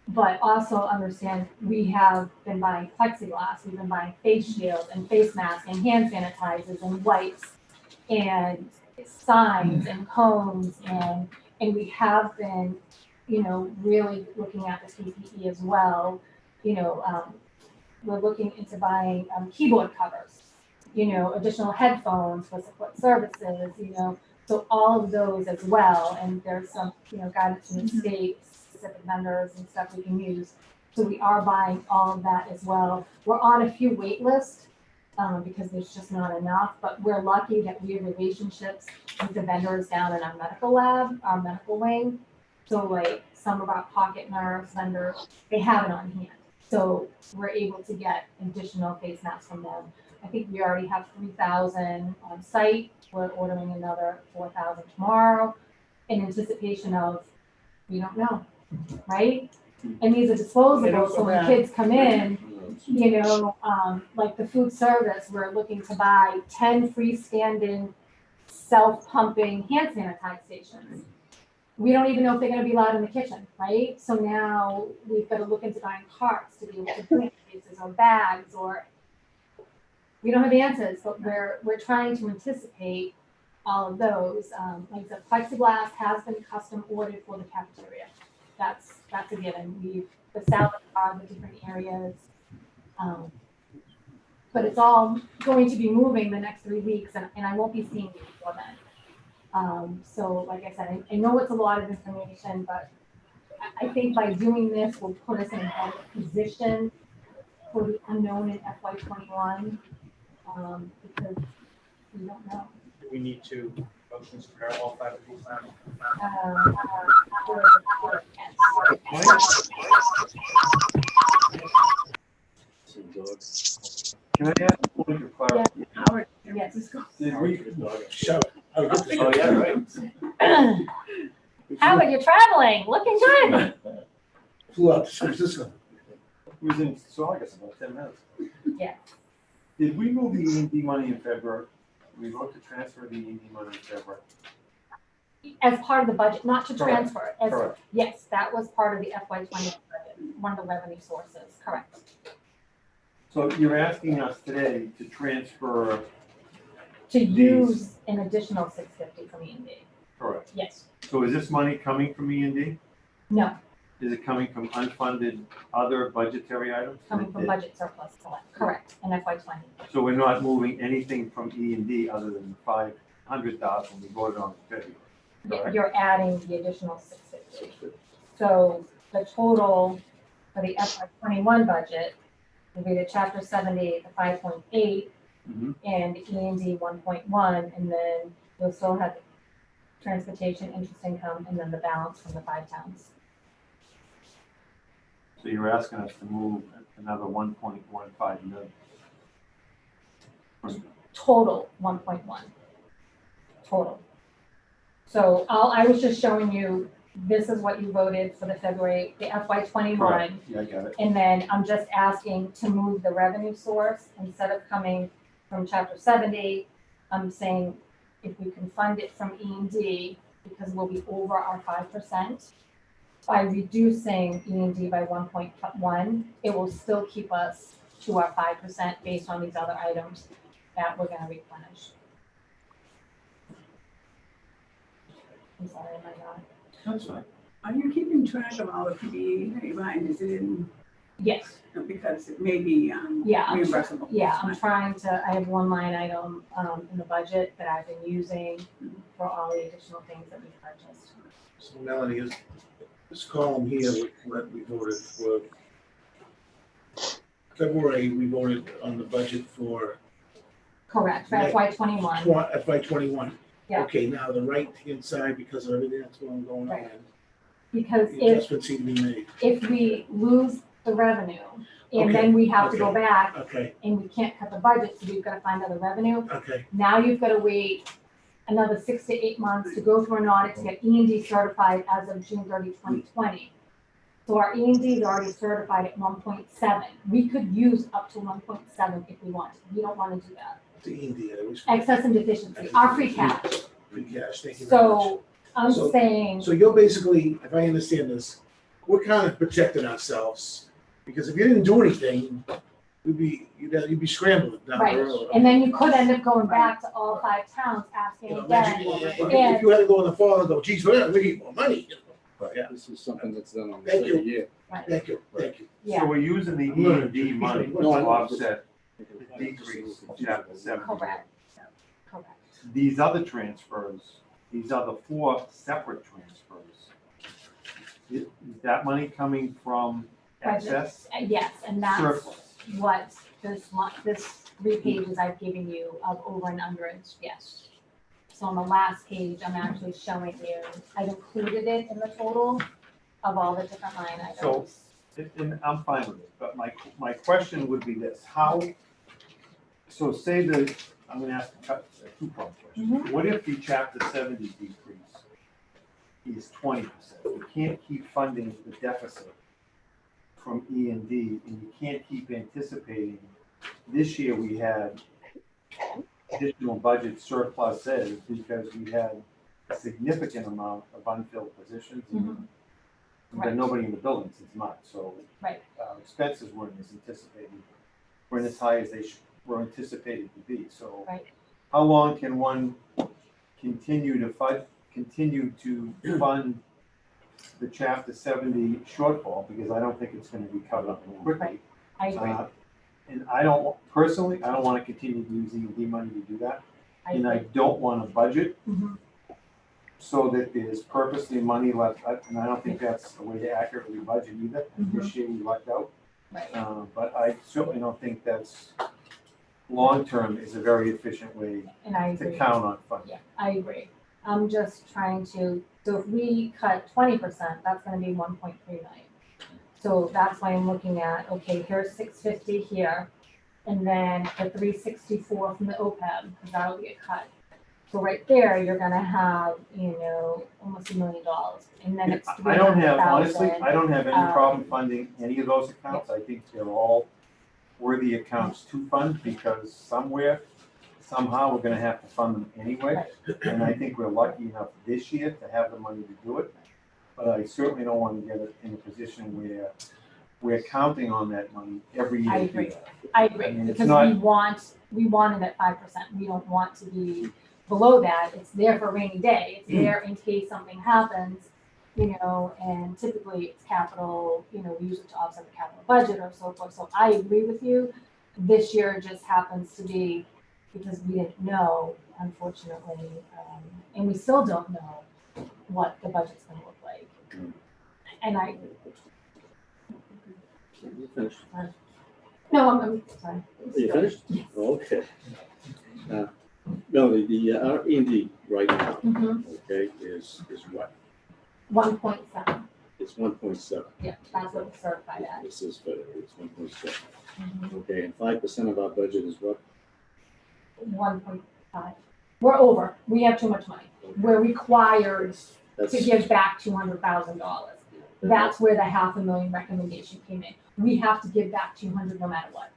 but also understand we have been buying plexiglass, we've been buying face shields and face masks and hand sanitizers and wipes and signs and cones and we have been, really looking at the PPE as well. We're looking into buying keyboard covers, additional headphones for support services, so all of those as well. And there's some, guidance from the state, specific vendors and stuff we can use. So we are buying all of that as well. We're on a few wait lists because there's just not enough, but we're lucky that we have relationships with the vendors down in our medical lab, our medical wing. So like some of our pocket nerves vendors, they have it on hand. So we're able to get additional face masks from them. I think we already have 3,000 on site. We're ordering another 4,000 tomorrow in anticipation of, we don't know, right? And these are disposable, so when kids come in, like the food service, we're looking to buy 10 freestanding self-pumping hand sanitizer stations. We don't even know if they're going to be allowed in the kitchen, right? So now we've got to look into buying carts to be able to put cases or bags, or we don't have the answers, but we're trying to anticipate all of those. Like the plexiglass has been custom ordered for the cafeteria. That's a given. We've the salad bar, the different areas, but it's all going to be moving the next 3 weeks, and I won't be seeing you before then. So like I said, I know it's a lot of information, but I think by doing this will put us in a better position for the unknown in FY21, because we don't know. Do we need to motion to prepare all 5 of these now? Can I ask a point of clarification? Howard, Yes. Did we, Shut up. oh, yeah, right. Howard, you're traveling, looking good. Flew out to San Francisco. It was in Saugus about 10 minutes. Yeah. Did we move the E&D money in February? We voted to transfer the E&D money in February. As part of the budget, not to transfer it. Correct. Yes, that was part of the FY20 budget, one of the revenue sources, correct. So you're asking us today to transfer, To use an additional 650 from E&D. correct. Yes. So is this money coming from E&D? No, Is it coming from unfunded other budgetary items? coming from budget surplus, correct, in FY20. So we're not moving anything from E&D other than the 500,000 we voted on in February. Correct. You're adding the additional 650. So the total for the FY21 budget will be the chapter 70, the 5.8, and E&D 1.1, and then you'll still have transportation, interest income, and then the balance from the 5 towns. So you're asking us to move another 1.15 million. Total 1.1. Total. So I was just showing you, this is what you voted for the FY 21. Yeah, I got it. And then I'm just asking to move the revenue source instead of coming from chapter 70. I'm saying if we can fund it from E&D, because we'll be over our 5%, by reducing E&D by 1.1, it will still keep us to our 5% based on these other items that we're gonna replenish. I'm sorry, am I not? That's fine. Are you keeping track of all the PPE that you're buying? Is it in, Yes, because it may be yeah, reimbursable? yeah, I'm trying to, I have one line item in the budget that I've been using for all the additional things that we've purchased. So Melanie, is this column here, what we voted for February, we voted on the budget for Correct, for Right. FY 21. FY 21. Yeah. Okay, now the right-hand side, because of everything that's going on, Right. Because the adjustments need to be made. if we lose the revenue and then we have to go back Okay, and we can't cut the budget, so we've got to find other revenue. okay, Now you've got to wait another 6 to 8 months to go through an audit to get E&D certified as of June 30, 2020. So our E&D is already certified at 1.7. We could use up to 1.7 if we want. We don't want to do that. the E&D, I wish. Excess and deficiency, our free cash. Free cash, thank you very much. So I'm So- saying, So you're basically, if I understand this, we're kind of protecting ourselves, because if you didn't do anything, you'd be scrambling down right, the road. and then you could end up going back to all 5 towns asking You know, again. if you had to go in the fall and go, geez, we need more money. Yeah. This is something that's done on the Thank you. year. Thank you, thank you. Yeah, So we're using the E&D money to No, I- offset the decrease in chapter 70. correct, correct. These other transfers, these are the 4 separate transfers. Is that money coming from excess Yes, and that's surplus? what this 3 pages I've given you of over and underage, yes. So on the last page, I'm actually showing you, I've included it in the total of all the different line items. And I'm fine with it, but my question would be this, so say that, I'm gonna ask a 2-part question. What if the chapter 70 decrease is 20%? You can't keep funding the deficit from E&D, and you can't keep anticipating. This year we had additional budget surpluses because we had a significant amount of unfilled positions. And Right. nobody in the building since March, so Right. expenses weren't as anticipated, weren't as high as they were anticipated to be. So Right. how long can one continue to fund the chapter 70 shortfall? Because I don't think it's going to be covered up quickly. I agree, And I don't want to continue using E&D money to do that. And I agree. don't want to budget Mhm. so that there's purposely money left, and I don't think that's the way to accurately budget either. This year we lucked out, Right. but I certainly don't think that's, long-term is a very efficient way And I to agree. count on funding. Yeah, I agree. I'm just trying to, so if we cut 20%, that's gonna be 1.3 million. So that's why I'm looking at, okay, here's 650 here, and then the 364 from the OPEB, because that'll be a cut. So right there, you're gonna have, almost $1 million, and then it's I don't have, honestly, 300,000. I don't have any problem funding any of those accounts. I think they're all worthy accounts to fund, because somehow we're gonna have to fund them anyway. And I think we're lucky enough this year to have the money to do it. But I certainly don't want to get it in a position where we're counting on that money every year. I agree. I agree, mean, it's because not- we want it at 5%. We don't want to be below that. It's there for a rainy day. It's there in case something happens, and typically it's capital, we use it to offset the capital budget or so forth. So I agree with you. This year just happens to be because we didn't know, unfortunately, and we still don't know what the budget's gonna look like. And You finished? I'm sorry. You finished? Yes. Okay. No, our E&D right now, Mhm. okay, is what? 1.7, It's 1.7. yeah, that's what it's certified at. This is, but it's 1.7. Mhm. Okay, and 5% of our budget is what? 1.5. We're over. We have too much money. We're required to That's, give back $200,000. That's where the $500,000 recommendation came in. We have to give back 200 no matter what.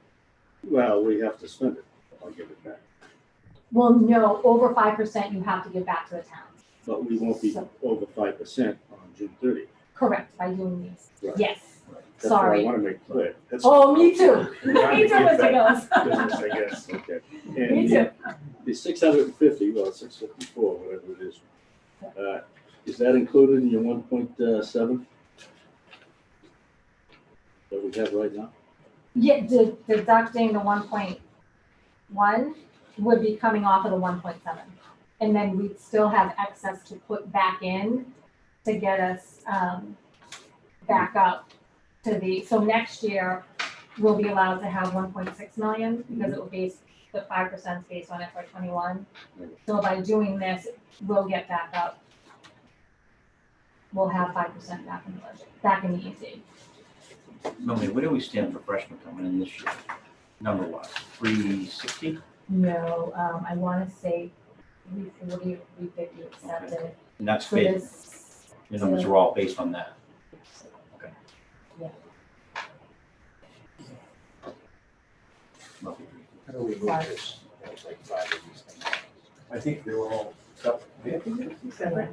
well, we have to spend it. I'll give it back. Well, no, over 5% you have to give back to the towns. But we won't be over 5% on June 30th. Correct, by doing these. Right. Yes. That's what I Sorry. want to make clear. That's- Oh, me too. Me too, Give Mr. back Gillis. business, I guess. Okay. Me And too. the 650, well, 654, whatever it is that included in your 1.7 that we have right now? Yeah, deducting the 1.1 would be coming off of the 1.7. And then we'd still have excess to put back in to get us back up to the, so next year we'll be allowed to have 1.6 million because it will base, the 5% is based on FY21. So by doing this, we'll get back up. We'll have 5% back in the budget, back in the EC. Melanie, where do we stand for freshmen coming in this year? Number what, 360? No, I want to say 340 or 350 accepted. And that's For big. this, Your numbers are all based on that. Lovely. How do we move this? There's like 5 of these things. I think they were all separate. Separate.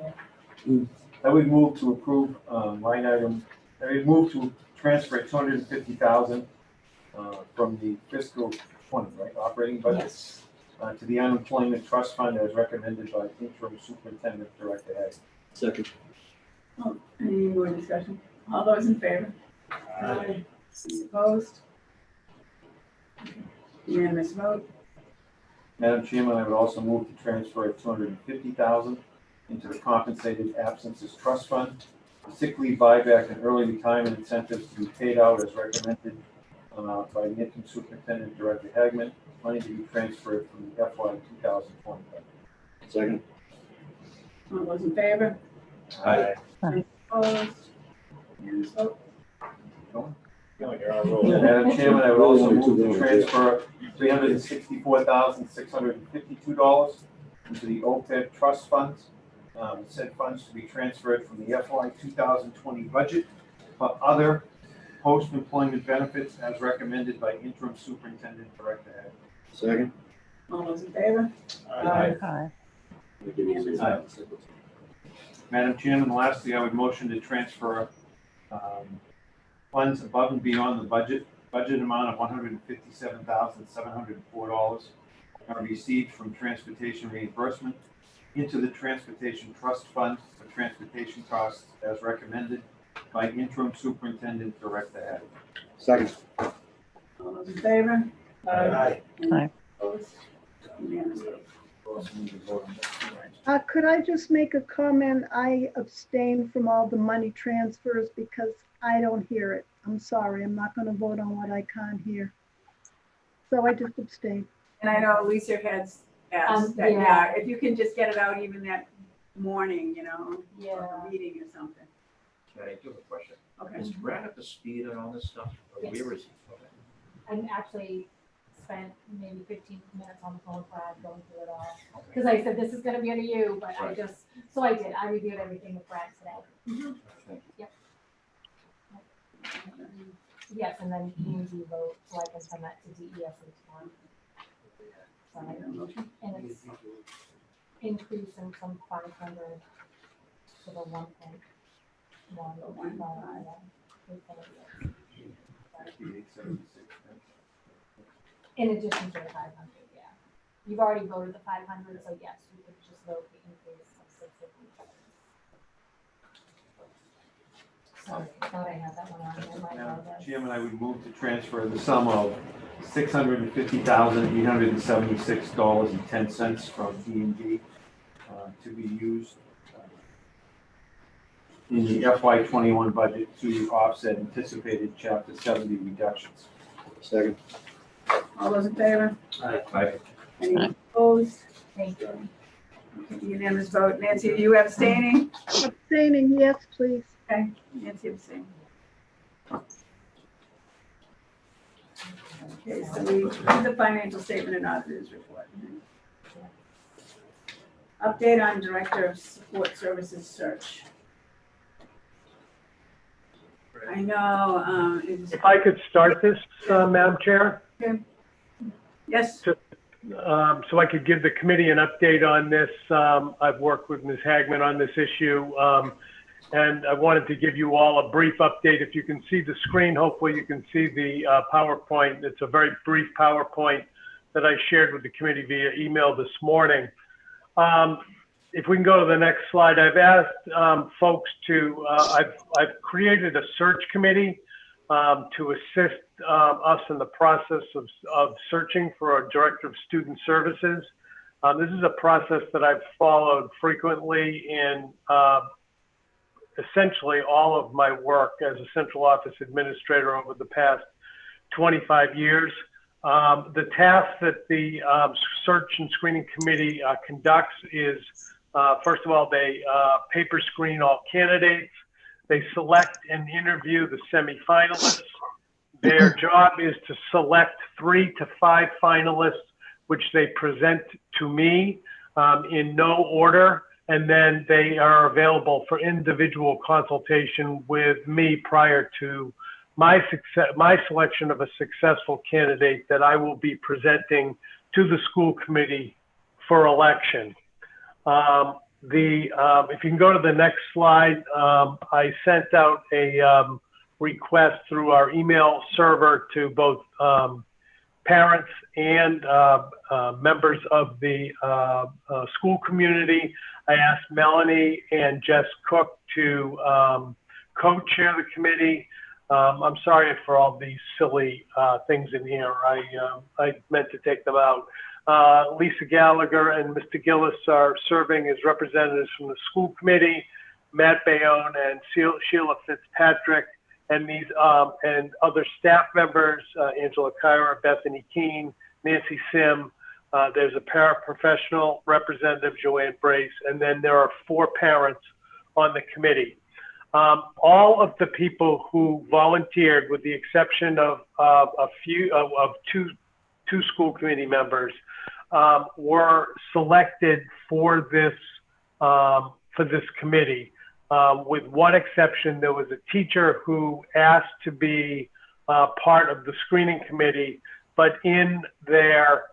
I would move to approve line item, I would move to transfer 250,000 from the fiscal 20, right, operating budget yes. to the unemployment trust fund as recommended by interim superintendent director Ag. Second. Oh, any more discussion? All those in favor? Aye. Any opposed? Unanimous vote. Madam Chairman, I would also move to transfer 250,000 into the compensated absences trust fund, sick leave buyback and early retirement incentives to be paid out as recommended by the interim superintendent director Hagman, money to be transferred from the FY 2020 budget. Second. All those in favor? Aye. Opposed? Unanimous vote. No, you're on a roll. Madam Chairman, I would also move to transfer $364,652 into the OPEB trust funds. Said funds to be transferred from the FY 2020 budget for other post-employment benefits as recommended by interim superintendent director Ag. Second. All those in favor? Aye. Unanimous Aye. vote. Madam Chairman, lastly, I would motion to transfer funds above and beyond the budget amount of $157,704 are received from transportation reimbursement into the transportation trust fund for transportation costs as recommended by interim superintendent director Ag. Second. All those in favor? Aye. Aye. Opposed? Unanimous vote. Could I just make a comment? I abstain from all the money transfers because I don't hear it. I'm sorry, I'm not going to vote on what I can't hear. So I just abstain. And I know Lisa has asked that, yeah. yeah, if you can just get it out even that morning, you know, Yeah. or a meeting or something. I do have a question. Okay. Is Brad up to speed on all this stuff? Or Yes. where is he? Okay. I actually spent maybe 15 minutes on the phone with Brad going through it all. Because I said, this is gonna be under you, but I Right. just, so I did. I reviewed everything with Brad today. Thank you. Yes, and then you do vote, so I can send that to DES tomorrow. And it's increasing from 500 to the 1.1. In addition to the 500, yeah. You've already voted the 500, so yes, you could just vote the increase of 650. Sorry, I thought I had that one on there. My Madam apologies. Chairman, I would move to transfer the sum of $650,876.10 from E&D to be used in the FY 21 budget to offset anticipated Chapter 70 reductions. Second. All those in favor? Aye. Any opposed? Thank you. Okay, unanimous vote. Nancy, are you abstaining? Abstaining, yes, please. Okay, Nancy abstaining. Okay, so we read the financial statement and auditor's report. Update on Director of Support Services search. I know, it was, If I could start this, Madam Chair, yes, so I could give the committee an update on this. I've worked with Ms. Hagman on this issue, and I wanted to give you all a brief update. If you can see the screen, hopefully you can see the PowerPoint. It's a very brief PowerPoint that I shared with the committee via email this morning. If we can go to the next slide, I've asked folks to, I've created a search committee to assist us in the process of searching for a Director of Student Services. This is a process that I've followed frequently in essentially all of my work as a central office administrator over the past 25 years. The task that the search and screening committee conducts is, first of all, they paper screen all candidates. They select and interview the semifinalists. Their job is to select 3 to 5 finalists, which they present to me in no order, and then they are available for individual consultation with me prior to my selection of a successful candidate that I will be presenting to the school committee for election. If you can go to the next slide, I sent out a request through our email server to both parents and members of the school community. I asked Melanie and Jess Cook to co-chair the committee. I'm sorry for all these silly things in here. I meant to take them out. Lisa Gallagher and Mr. Gillis are serving as representatives from the school committee. Matt Bayonne and Sheila Fitzpatrick and these and other staff members, Angela Kyra, Bethany Keene, Nancy Sim. There's a paraprofessional representative, Joanne Brace, and then there are 4 parents on the committee. All of the people who volunteered, with the exception of two school committee members, were selected for this committee. With one exception, there was a teacher who asked to be part of the screening committee, but in their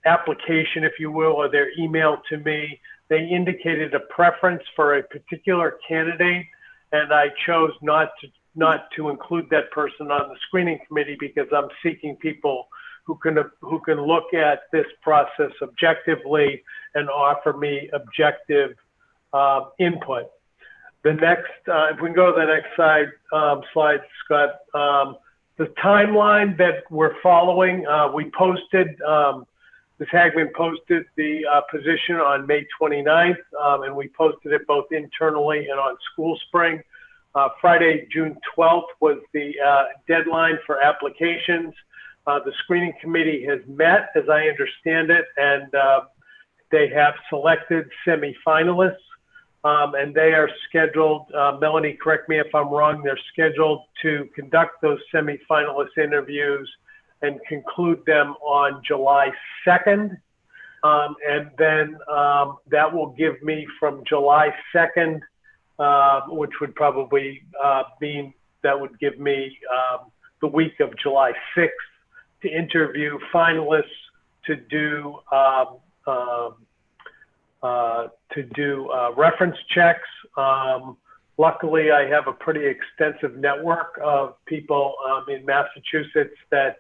application, if you will, or their email to me, they indicated a preference for a particular candidate, and I chose not to include that person on the screening committee because I'm seeking people who can look at this process objectively and offer me objective input. The next, if we can go to the next slide, Scott. The timeline that we're following, we posted, Ms. Hagman posted the position on May 29th, and we posted it both internally and on School Spring. Friday, June 12th was the deadline for applications. The screening committee has met, as I understand it, and they have selected semifinalists, and they are scheduled, Melanie, correct me if I'm wrong, they're scheduled to conduct those semifinalist interviews and conclude them on July 2nd. And then that will give me from July 2nd, which would probably mean that would give me the week of July 6th to interview finalists to do reference checks. Luckily, I have a pretty extensive network of people in Massachusetts that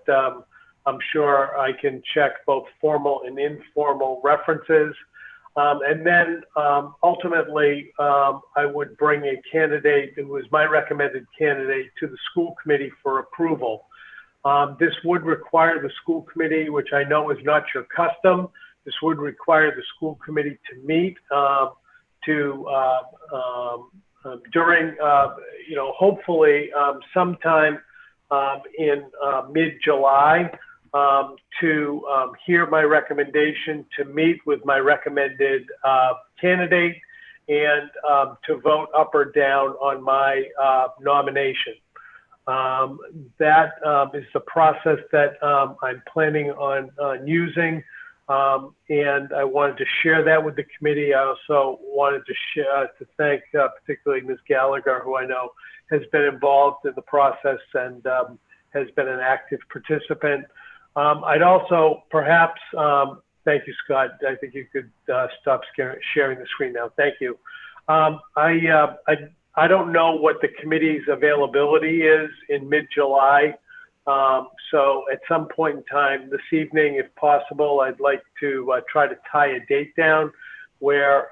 I'm sure I can check both formal and informal references. And then ultimately, I would bring a candidate who was my recommended candidate to the school committee for approval. This would require the school committee, which I know is not your custom, this would require the school committee to meet during, hopefully sometime in mid-July to hear my recommendation, to meet with my recommended candidate, and to vote up or down on my nomination. That is the process that I'm planning on using. And I wanted to share that with the committee. I also wanted to thank particularly Ms. Gallagher, who I know has been involved in the process and has been an active participant. I'd also perhaps, thank you, Scott. I think you could stop sharing the screen now. Thank you. I don't know what the committee's availability is in mid-July. So at some point in time this evening, if possible, I'd like to try to tie a date down where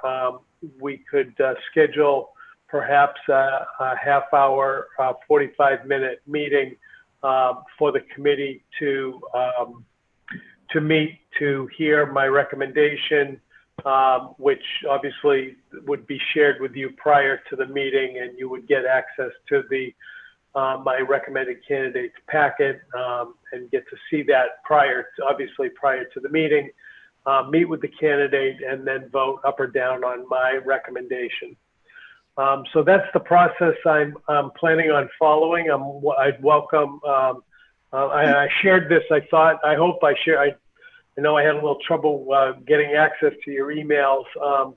we could schedule perhaps a half-hour, 45-minute meeting for the committee to meet to hear my recommendation, which obviously would be shared with you prior to the meeting, and you would get access to the my recommended candidates packet and get to see that prior to the meeting, meet with the candidate, and then vote up or down on my recommendation. So that's the process I'm planning on following. I'd welcome, I shared this, I know I had a little trouble getting access to your emails,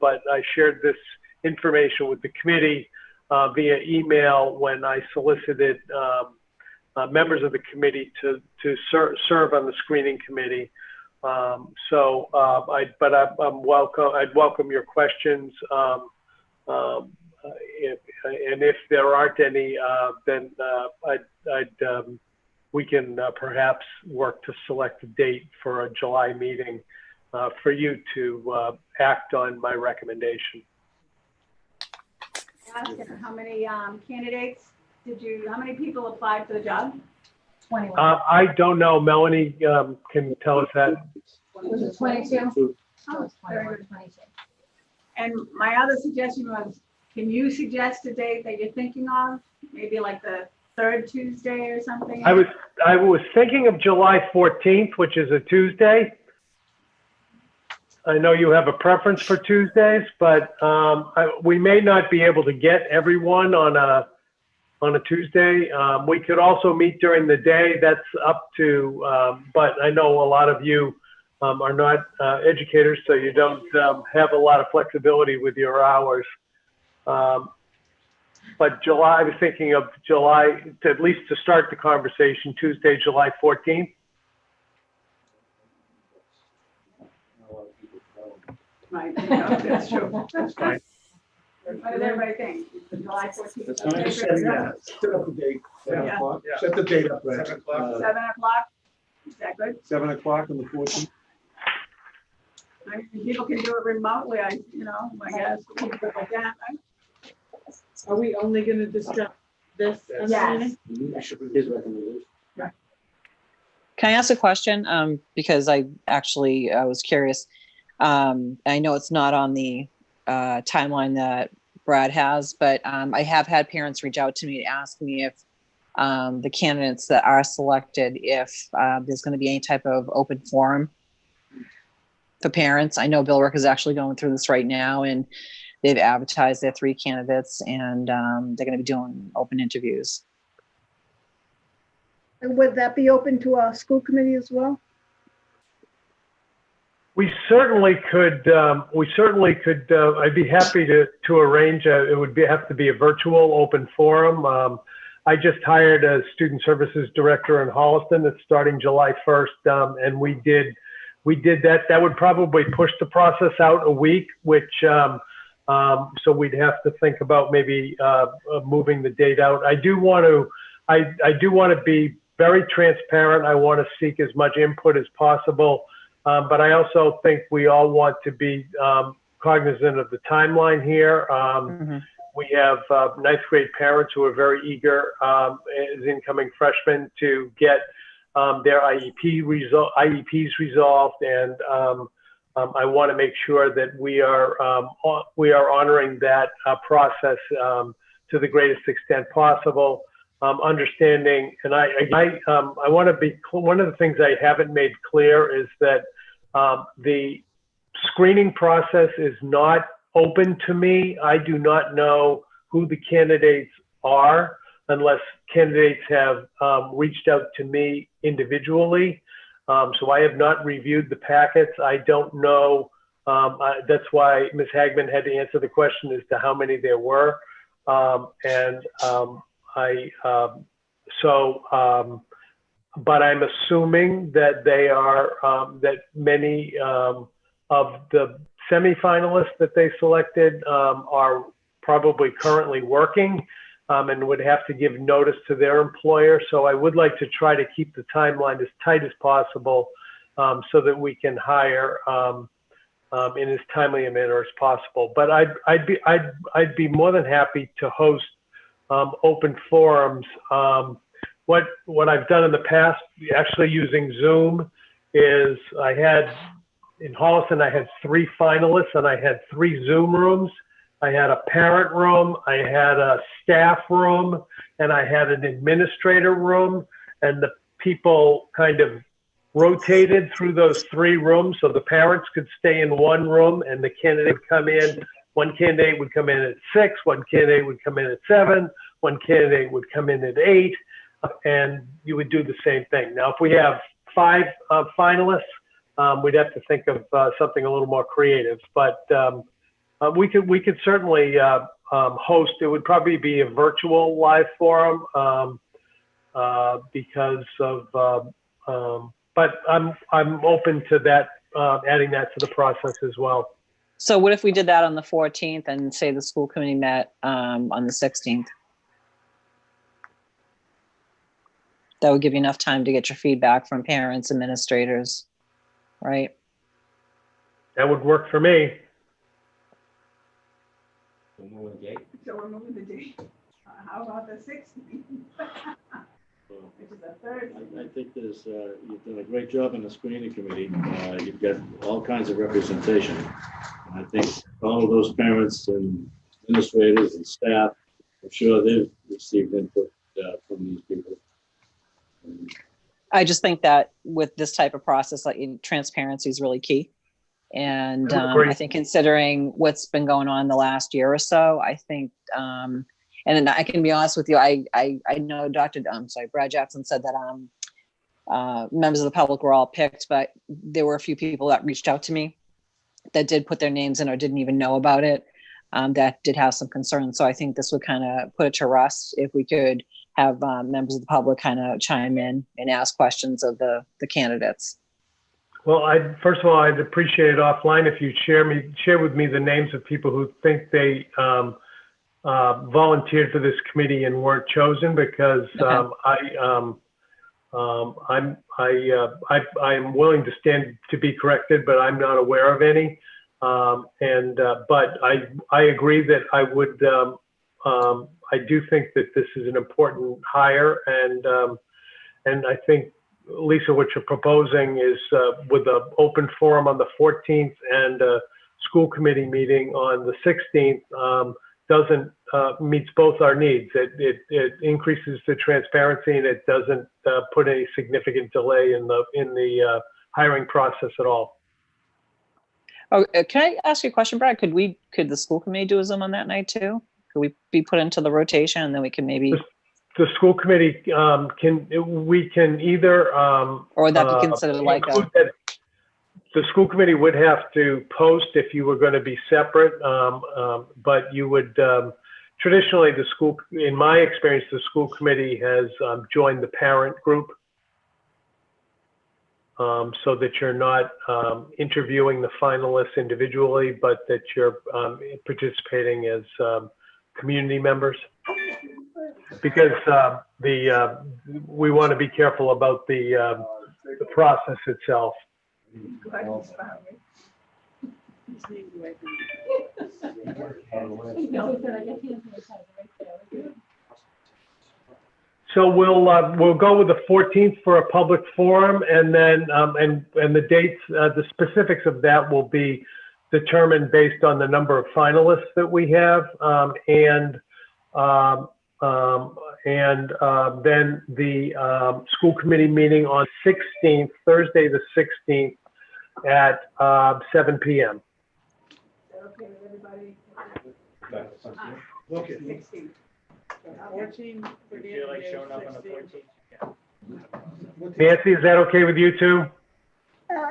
but I shared this information with the committee via email when I solicited members of the committee to serve on the screening committee. I'd welcome your questions. If there aren't any, then we can perhaps work to select a date for a July meeting for you to act on my recommendation. How many candidates how many people applied for the job? 21. I don't know. Melanie can tell us that. Was it 22? Oh, It's very 21, good. 22. And my other suggestion was, can you suggest a date that you're thinking of? Maybe like the third Tuesday or something? I was thinking of July 14th, which is a Tuesday. I know you have a preference for Tuesdays, but we may not be able to get everyone on a Tuesday. We could also meet during the day. That's up to, but I know a lot of you are not educators, so you don't have a lot of flexibility with your hours. But July, I was thinking of July, at least to start the conversation, Tuesday, July 14th. Right, yeah, that's true. That's fine. What does everybody think? July 14th? That's fine. Just setting that. Set up the date. Yeah. Set the date up, Brad. 7 o'clock? Is that good? 7 o'clock on the 14th. I mean, people can do it remotely, I guess. We can do it like that, right? Are we only gonna discuss this? at the Yes. meeting? His recommendation. Can I ask a question? Because I was curious. I know it's not on the timeline that Brad has, but I have had parents reach out to me to ask me if the candidates that are selected, if there's going to be any type of open forum for parents. I know Bill Rick is actually going through this right now, and they've advertised their 3 candidates, and they're going to be doing open interviews. And would that be open to our school committee as well? We certainly could. I'd be happy to arrange. It would have to be a virtual open forum. I just hired a student services director in Holliston that's starting July 1st, and we did that. That would probably push the process out a week, which so we'd have to think about maybe moving the date out. I do want to be very transparent. I want to seek as much input as possible. But I also think we all want to be cognizant of the timeline here. We have 9th grade parents who are very eager as incoming freshmen to get their IEPs resolved, and I want to make sure that we are honoring that process to the greatest extent possible. Understanding, and I want to be, one of the things I haven't made clear is that the screening process is not open to me. I do not know who the candidates are. unless candidates have reached out to me individually. So I have not reviewed the packets. I don't know. That's why Ms. Hagman had to answer the question as to how many there were. But I'm assuming that they are, that many of the semifinalists that they selected are probably currently working and would have to give notice to their employer. So I would like to try to keep the timeline as tight as possible so that we can hire in as timely a manner as possible. But I'd be more than happy to host open forums. What I've done in the past, actually using Zoom, is in Holliston, I had 3 finalists and I had 3 Zoom rooms. I had a parent room, I had a staff room, and I had an administrator room. And the people kind of rotated through those 3 rooms, so the parents could stay in one room and the candidate would come in. One candidate would come in at 6, one candidate would come in at 7, one candidate would come in at 8, and you would do the same thing. Now, if we have 5 finalists, we'd have to think of something a little more creative, but we could certainly host. It would probably be a virtual live forum because of. But I'm open to that, adding that to the process as well. So what if we did that on the 14th and say the school committee met on the 16th? That would give you enough time to get your feedback from parents, administrators, right? That would work for me. So we're moving the date. How about the 16th? Which is a Thursday. I think you've done a great job in the screening committee. You've got all kinds of representation. And I think all of those parents and administrators and staff, I'm sure they've received input from these people. I just think that with this type of process, like transparency is really key. And I think considering what's been going on the last year or so, I think, and I can be honest with you, I know Brad Jackson said that members of the public were all picked, but there were a few people that reached out to me that did put their names in or didn't even know about it, that did have some concerns. So I think this would kind of put it to rest if we could have members of the public kind of chime in and ask questions of the candidates. Well, first of all, I'd appreciate it offline if you share with me the names of people who think they volunteered for this committee and weren't chosen, because I'm willing to stand to be corrected, but I'm not aware of any. But I agree that I would. I do think that this is an important hire, and I think, Lisa, what you're proposing is with an open forum on the 14th and a school committee meeting on the 16th meets both our needs. It increases the transparency, and it doesn't put any significant delay in the hiring process at all. Oh, can I ask you a question, Brad? Could the school committee do a Zoom on that night too? Could we be put into the rotation, and then we can maybe? The school committee we can either or would that be considered like the school committee would have to post if you were going to be separate, but you would traditionally in my experience, the school committee has joined the parent group, so that you're not interviewing the finalists individually, but that you're participating as community members, because we want to be careful about the process itself. So we'll go with the 14th for a public forum, and then and the dates, the specifics of that will be determined based on the number of finalists that we have, and then the school committee meeting on 16th, Thursday the 16th at 7 p.m. Okay with everybody? Okay. 16th. 14 for You the feel like interview, showing up on the 16. 14th? Nancy, is that okay with you too?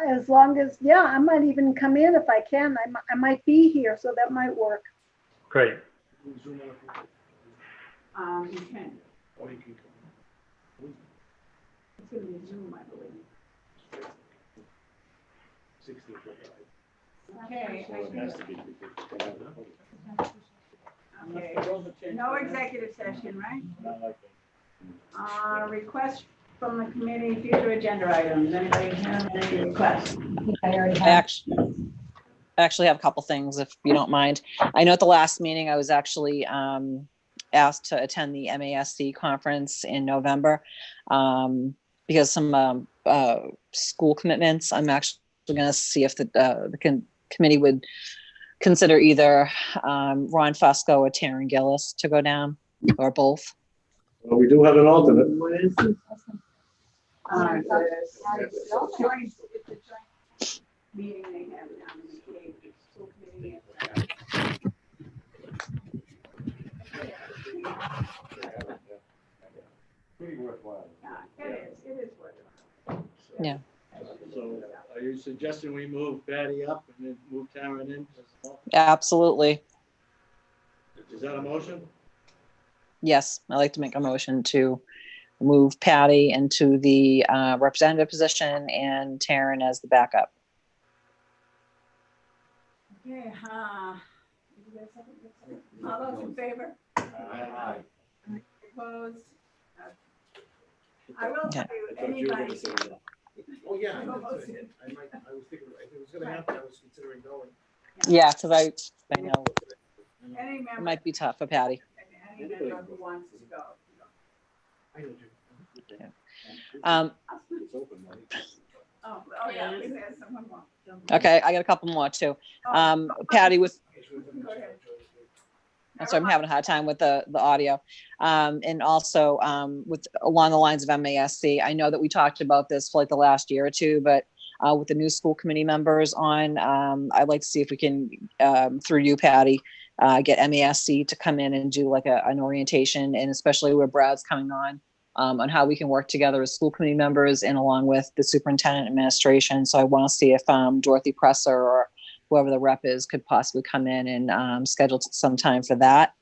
As long as, yeah, I might even come in if I can. I might be here, so that might work. Great. You can. Or you can come. It's gonna be Zoom, I believe. 16. Okay. So it has to be. Okay. No executive session, right? Not like that. Request from the committee, future agenda items. Anybody have any requests? I already I have. actually have a couple things, if you don't mind. I know at the last meeting, I was actually asked to attend the MASC conference in November because some school commitments. I'm actually going to see if the committee would consider either Ron Fusco or Taryn Gillis to go down, or both. Well, we do have an alternate. What is it? It's a joint meeting they have down in the cave, the school committee. Pretty worthwhile. It is worthwhile. Yeah. So are you suggesting we move Patty up and then move Taryn in? Absolutely. Is that a motion? Yes, I'd like to make a motion to move Patty into the representative position and Taryn as the backup. Okay, all those in favor? Aye. Opposed? I will tell you, anybody. Oh, yeah. I Almost. was thinking, if it was gonna happen, I was considering going. Yeah, because I know Any it member, might be tough for Patty. any member who wants to go. I know, Jim. It's open, right? Oh, yeah, we have someone more. Okay, I got a couple more too. Oh, Patty, with Go ahead. so I'm having a hard time with the audio. And also with along the lines of MASC, I know that we talked about this for like the last year or two, but with the new school committee members on, I'd like to see if we can, through you, Patty, get MASC to come in and do like an orientation, and especially where Brad's coming on how we can work together as school committee members and along with the superintendent administration. So I want to see if Dorothy Presser or whoever the rep is could possibly come in and schedule some time for that.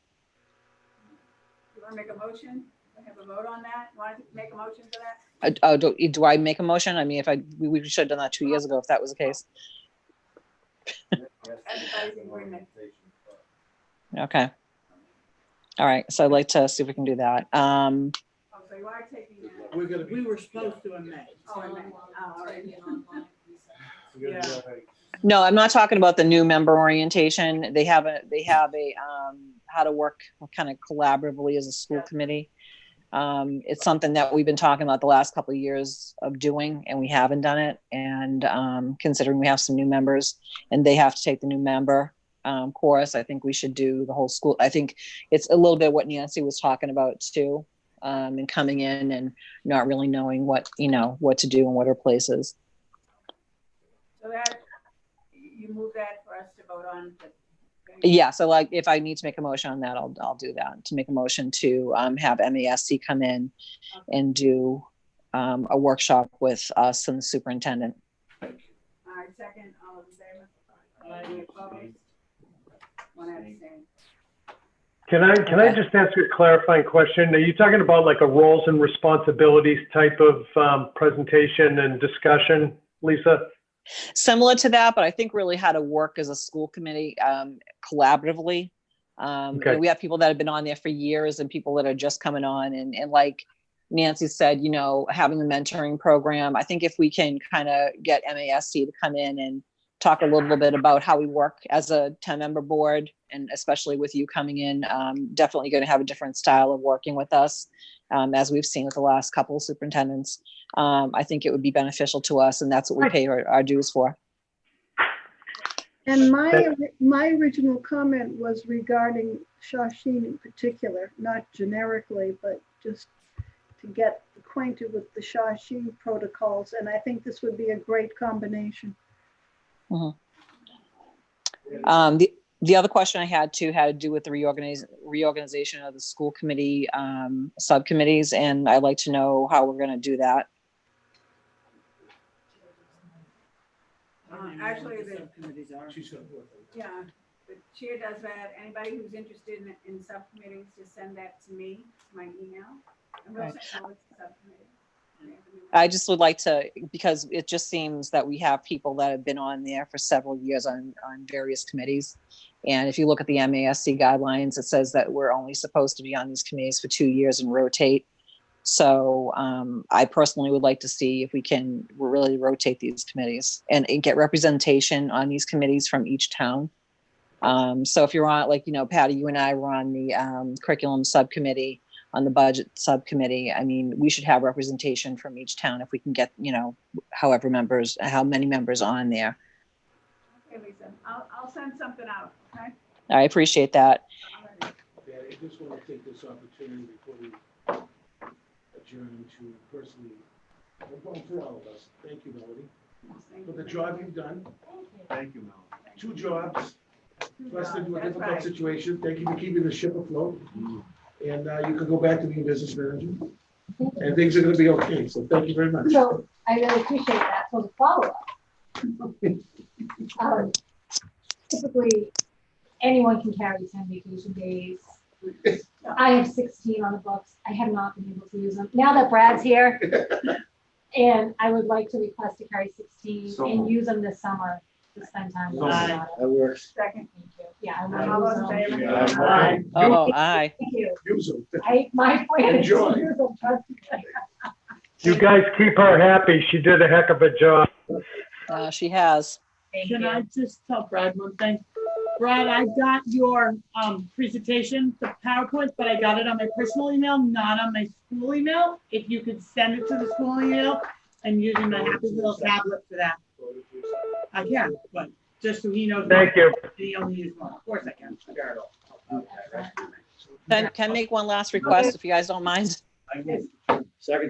You want to make a motion? Have a vote on that? Want to make a motion for that? Oh, do I make a motion? I mean, we should have done that 2 years ago if that was the case. Everybody's in agreement. Okay. All right. So I'd like to see if we can do that. Oh, so you are taking that? We're gonna be. We were supposed to in May. Oh, in May. Oh, all right. We're gonna be, No, I'm not talking about the new member orientation. They have a how to work kind of collaboratively as a school committee. It's something that we've been talking about the last couple of years of doing, and we haven't done it. And considering we have some new members and they have to take the new member course, I think we should do the whole school. I think it's a little bit what Nancy was talking about too, and coming in and not really knowing what to do and what her place is. So that, you move that for us to vote on? Yeah, so like if I need to make a motion on that, I'll do that, to make a motion to have MASC come in and do a workshop with us and the superintendent. All right, second, all in favor? Any opposed? One abstain. Can I just ask you a clarifying question? Are you talking about like a roles and responsibilities type of presentation and discussion, Lisa? Similar to that, but I think really how to work as a school committee collaboratively. Okay. We have people that have been on there for years and people that are just coming on, and like Nancy said, having a mentoring program. I think if we can kind of get MASC to come in and talk a little bit about how we work as a 10-member board, and especially with you coming in, definitely going to have a different style of working with us, as we've seen with the last couple of superintendents. I think it would be beneficial to us, and that's what we pay our dues for. And my original comment was regarding Shawsheen in particular, not generically, but just to get acquainted with the Shawsheen protocols. And I think this would be a great combination. Mm-hmm. The other question I had too had to do with the reorganization of the school committee subcommittees, and I'd like to know how we're going to do that. Actually, the, Subcommittees are. She's gonna work on it. yeah, the chair does that. Anybody who's interested in subcommittees, just send that to me, my email. And we'll Right. send it to the subcommittee. I just would like to, because it just seems that we have people that have been on there for several years on various committees. And if you look at the MASC guidelines, it says that we're only supposed to be on these committees for 2 years and rotate. So I personally would like to see if we can really rotate these committees and get representation on these committees from each town. So if you're on, like, you know, Patty, you and I were on the curriculum subcommittee, on the budget subcommittee. I mean, we should have representation from each town if we can get, you know, how many members on there. Okay, Lisa, I'll send something out, okay? I appreciate that. Alrighty. Yeah, I just want to take this opportunity before we adjourn to personally, well, for all of us, thank you, Melody, Thank for you. the job you've done. Thank you, Mel. 2 jobs, plus into a That's difficult right. situation. Thank you for keeping the ship afloat. And you can go back to being business manager. And things are gonna be okay, so thank you very much. So I really appreciate that. So the follow-up. Typically, anyone can carry 10 vacation days. I have 16 on the books. I have not been able to use them. Now that Brad's here, and I would like to request to carry 16 So and moved. use them this summer to spend time with So my moved. daughter. That works. Second. Thank you. Yeah, I All want those to in use them. favor? Aye. Oh, aye. Thank you. Use them. My plan is to Enjoy. use them. trust me. You guys keep her happy. She did a heck of a job. She has. Thank Can you. I just tell Brad one thing? Brad, I got your presentation, the PowerPoint, but I got it on my personal email, not on my school email. If you could send it to the school email and using my happy little tablet for that. I can, but just so he knows. Thank you. He only used one. Of course I can. Can I make one last request if you guys don't mind? Yes. Second.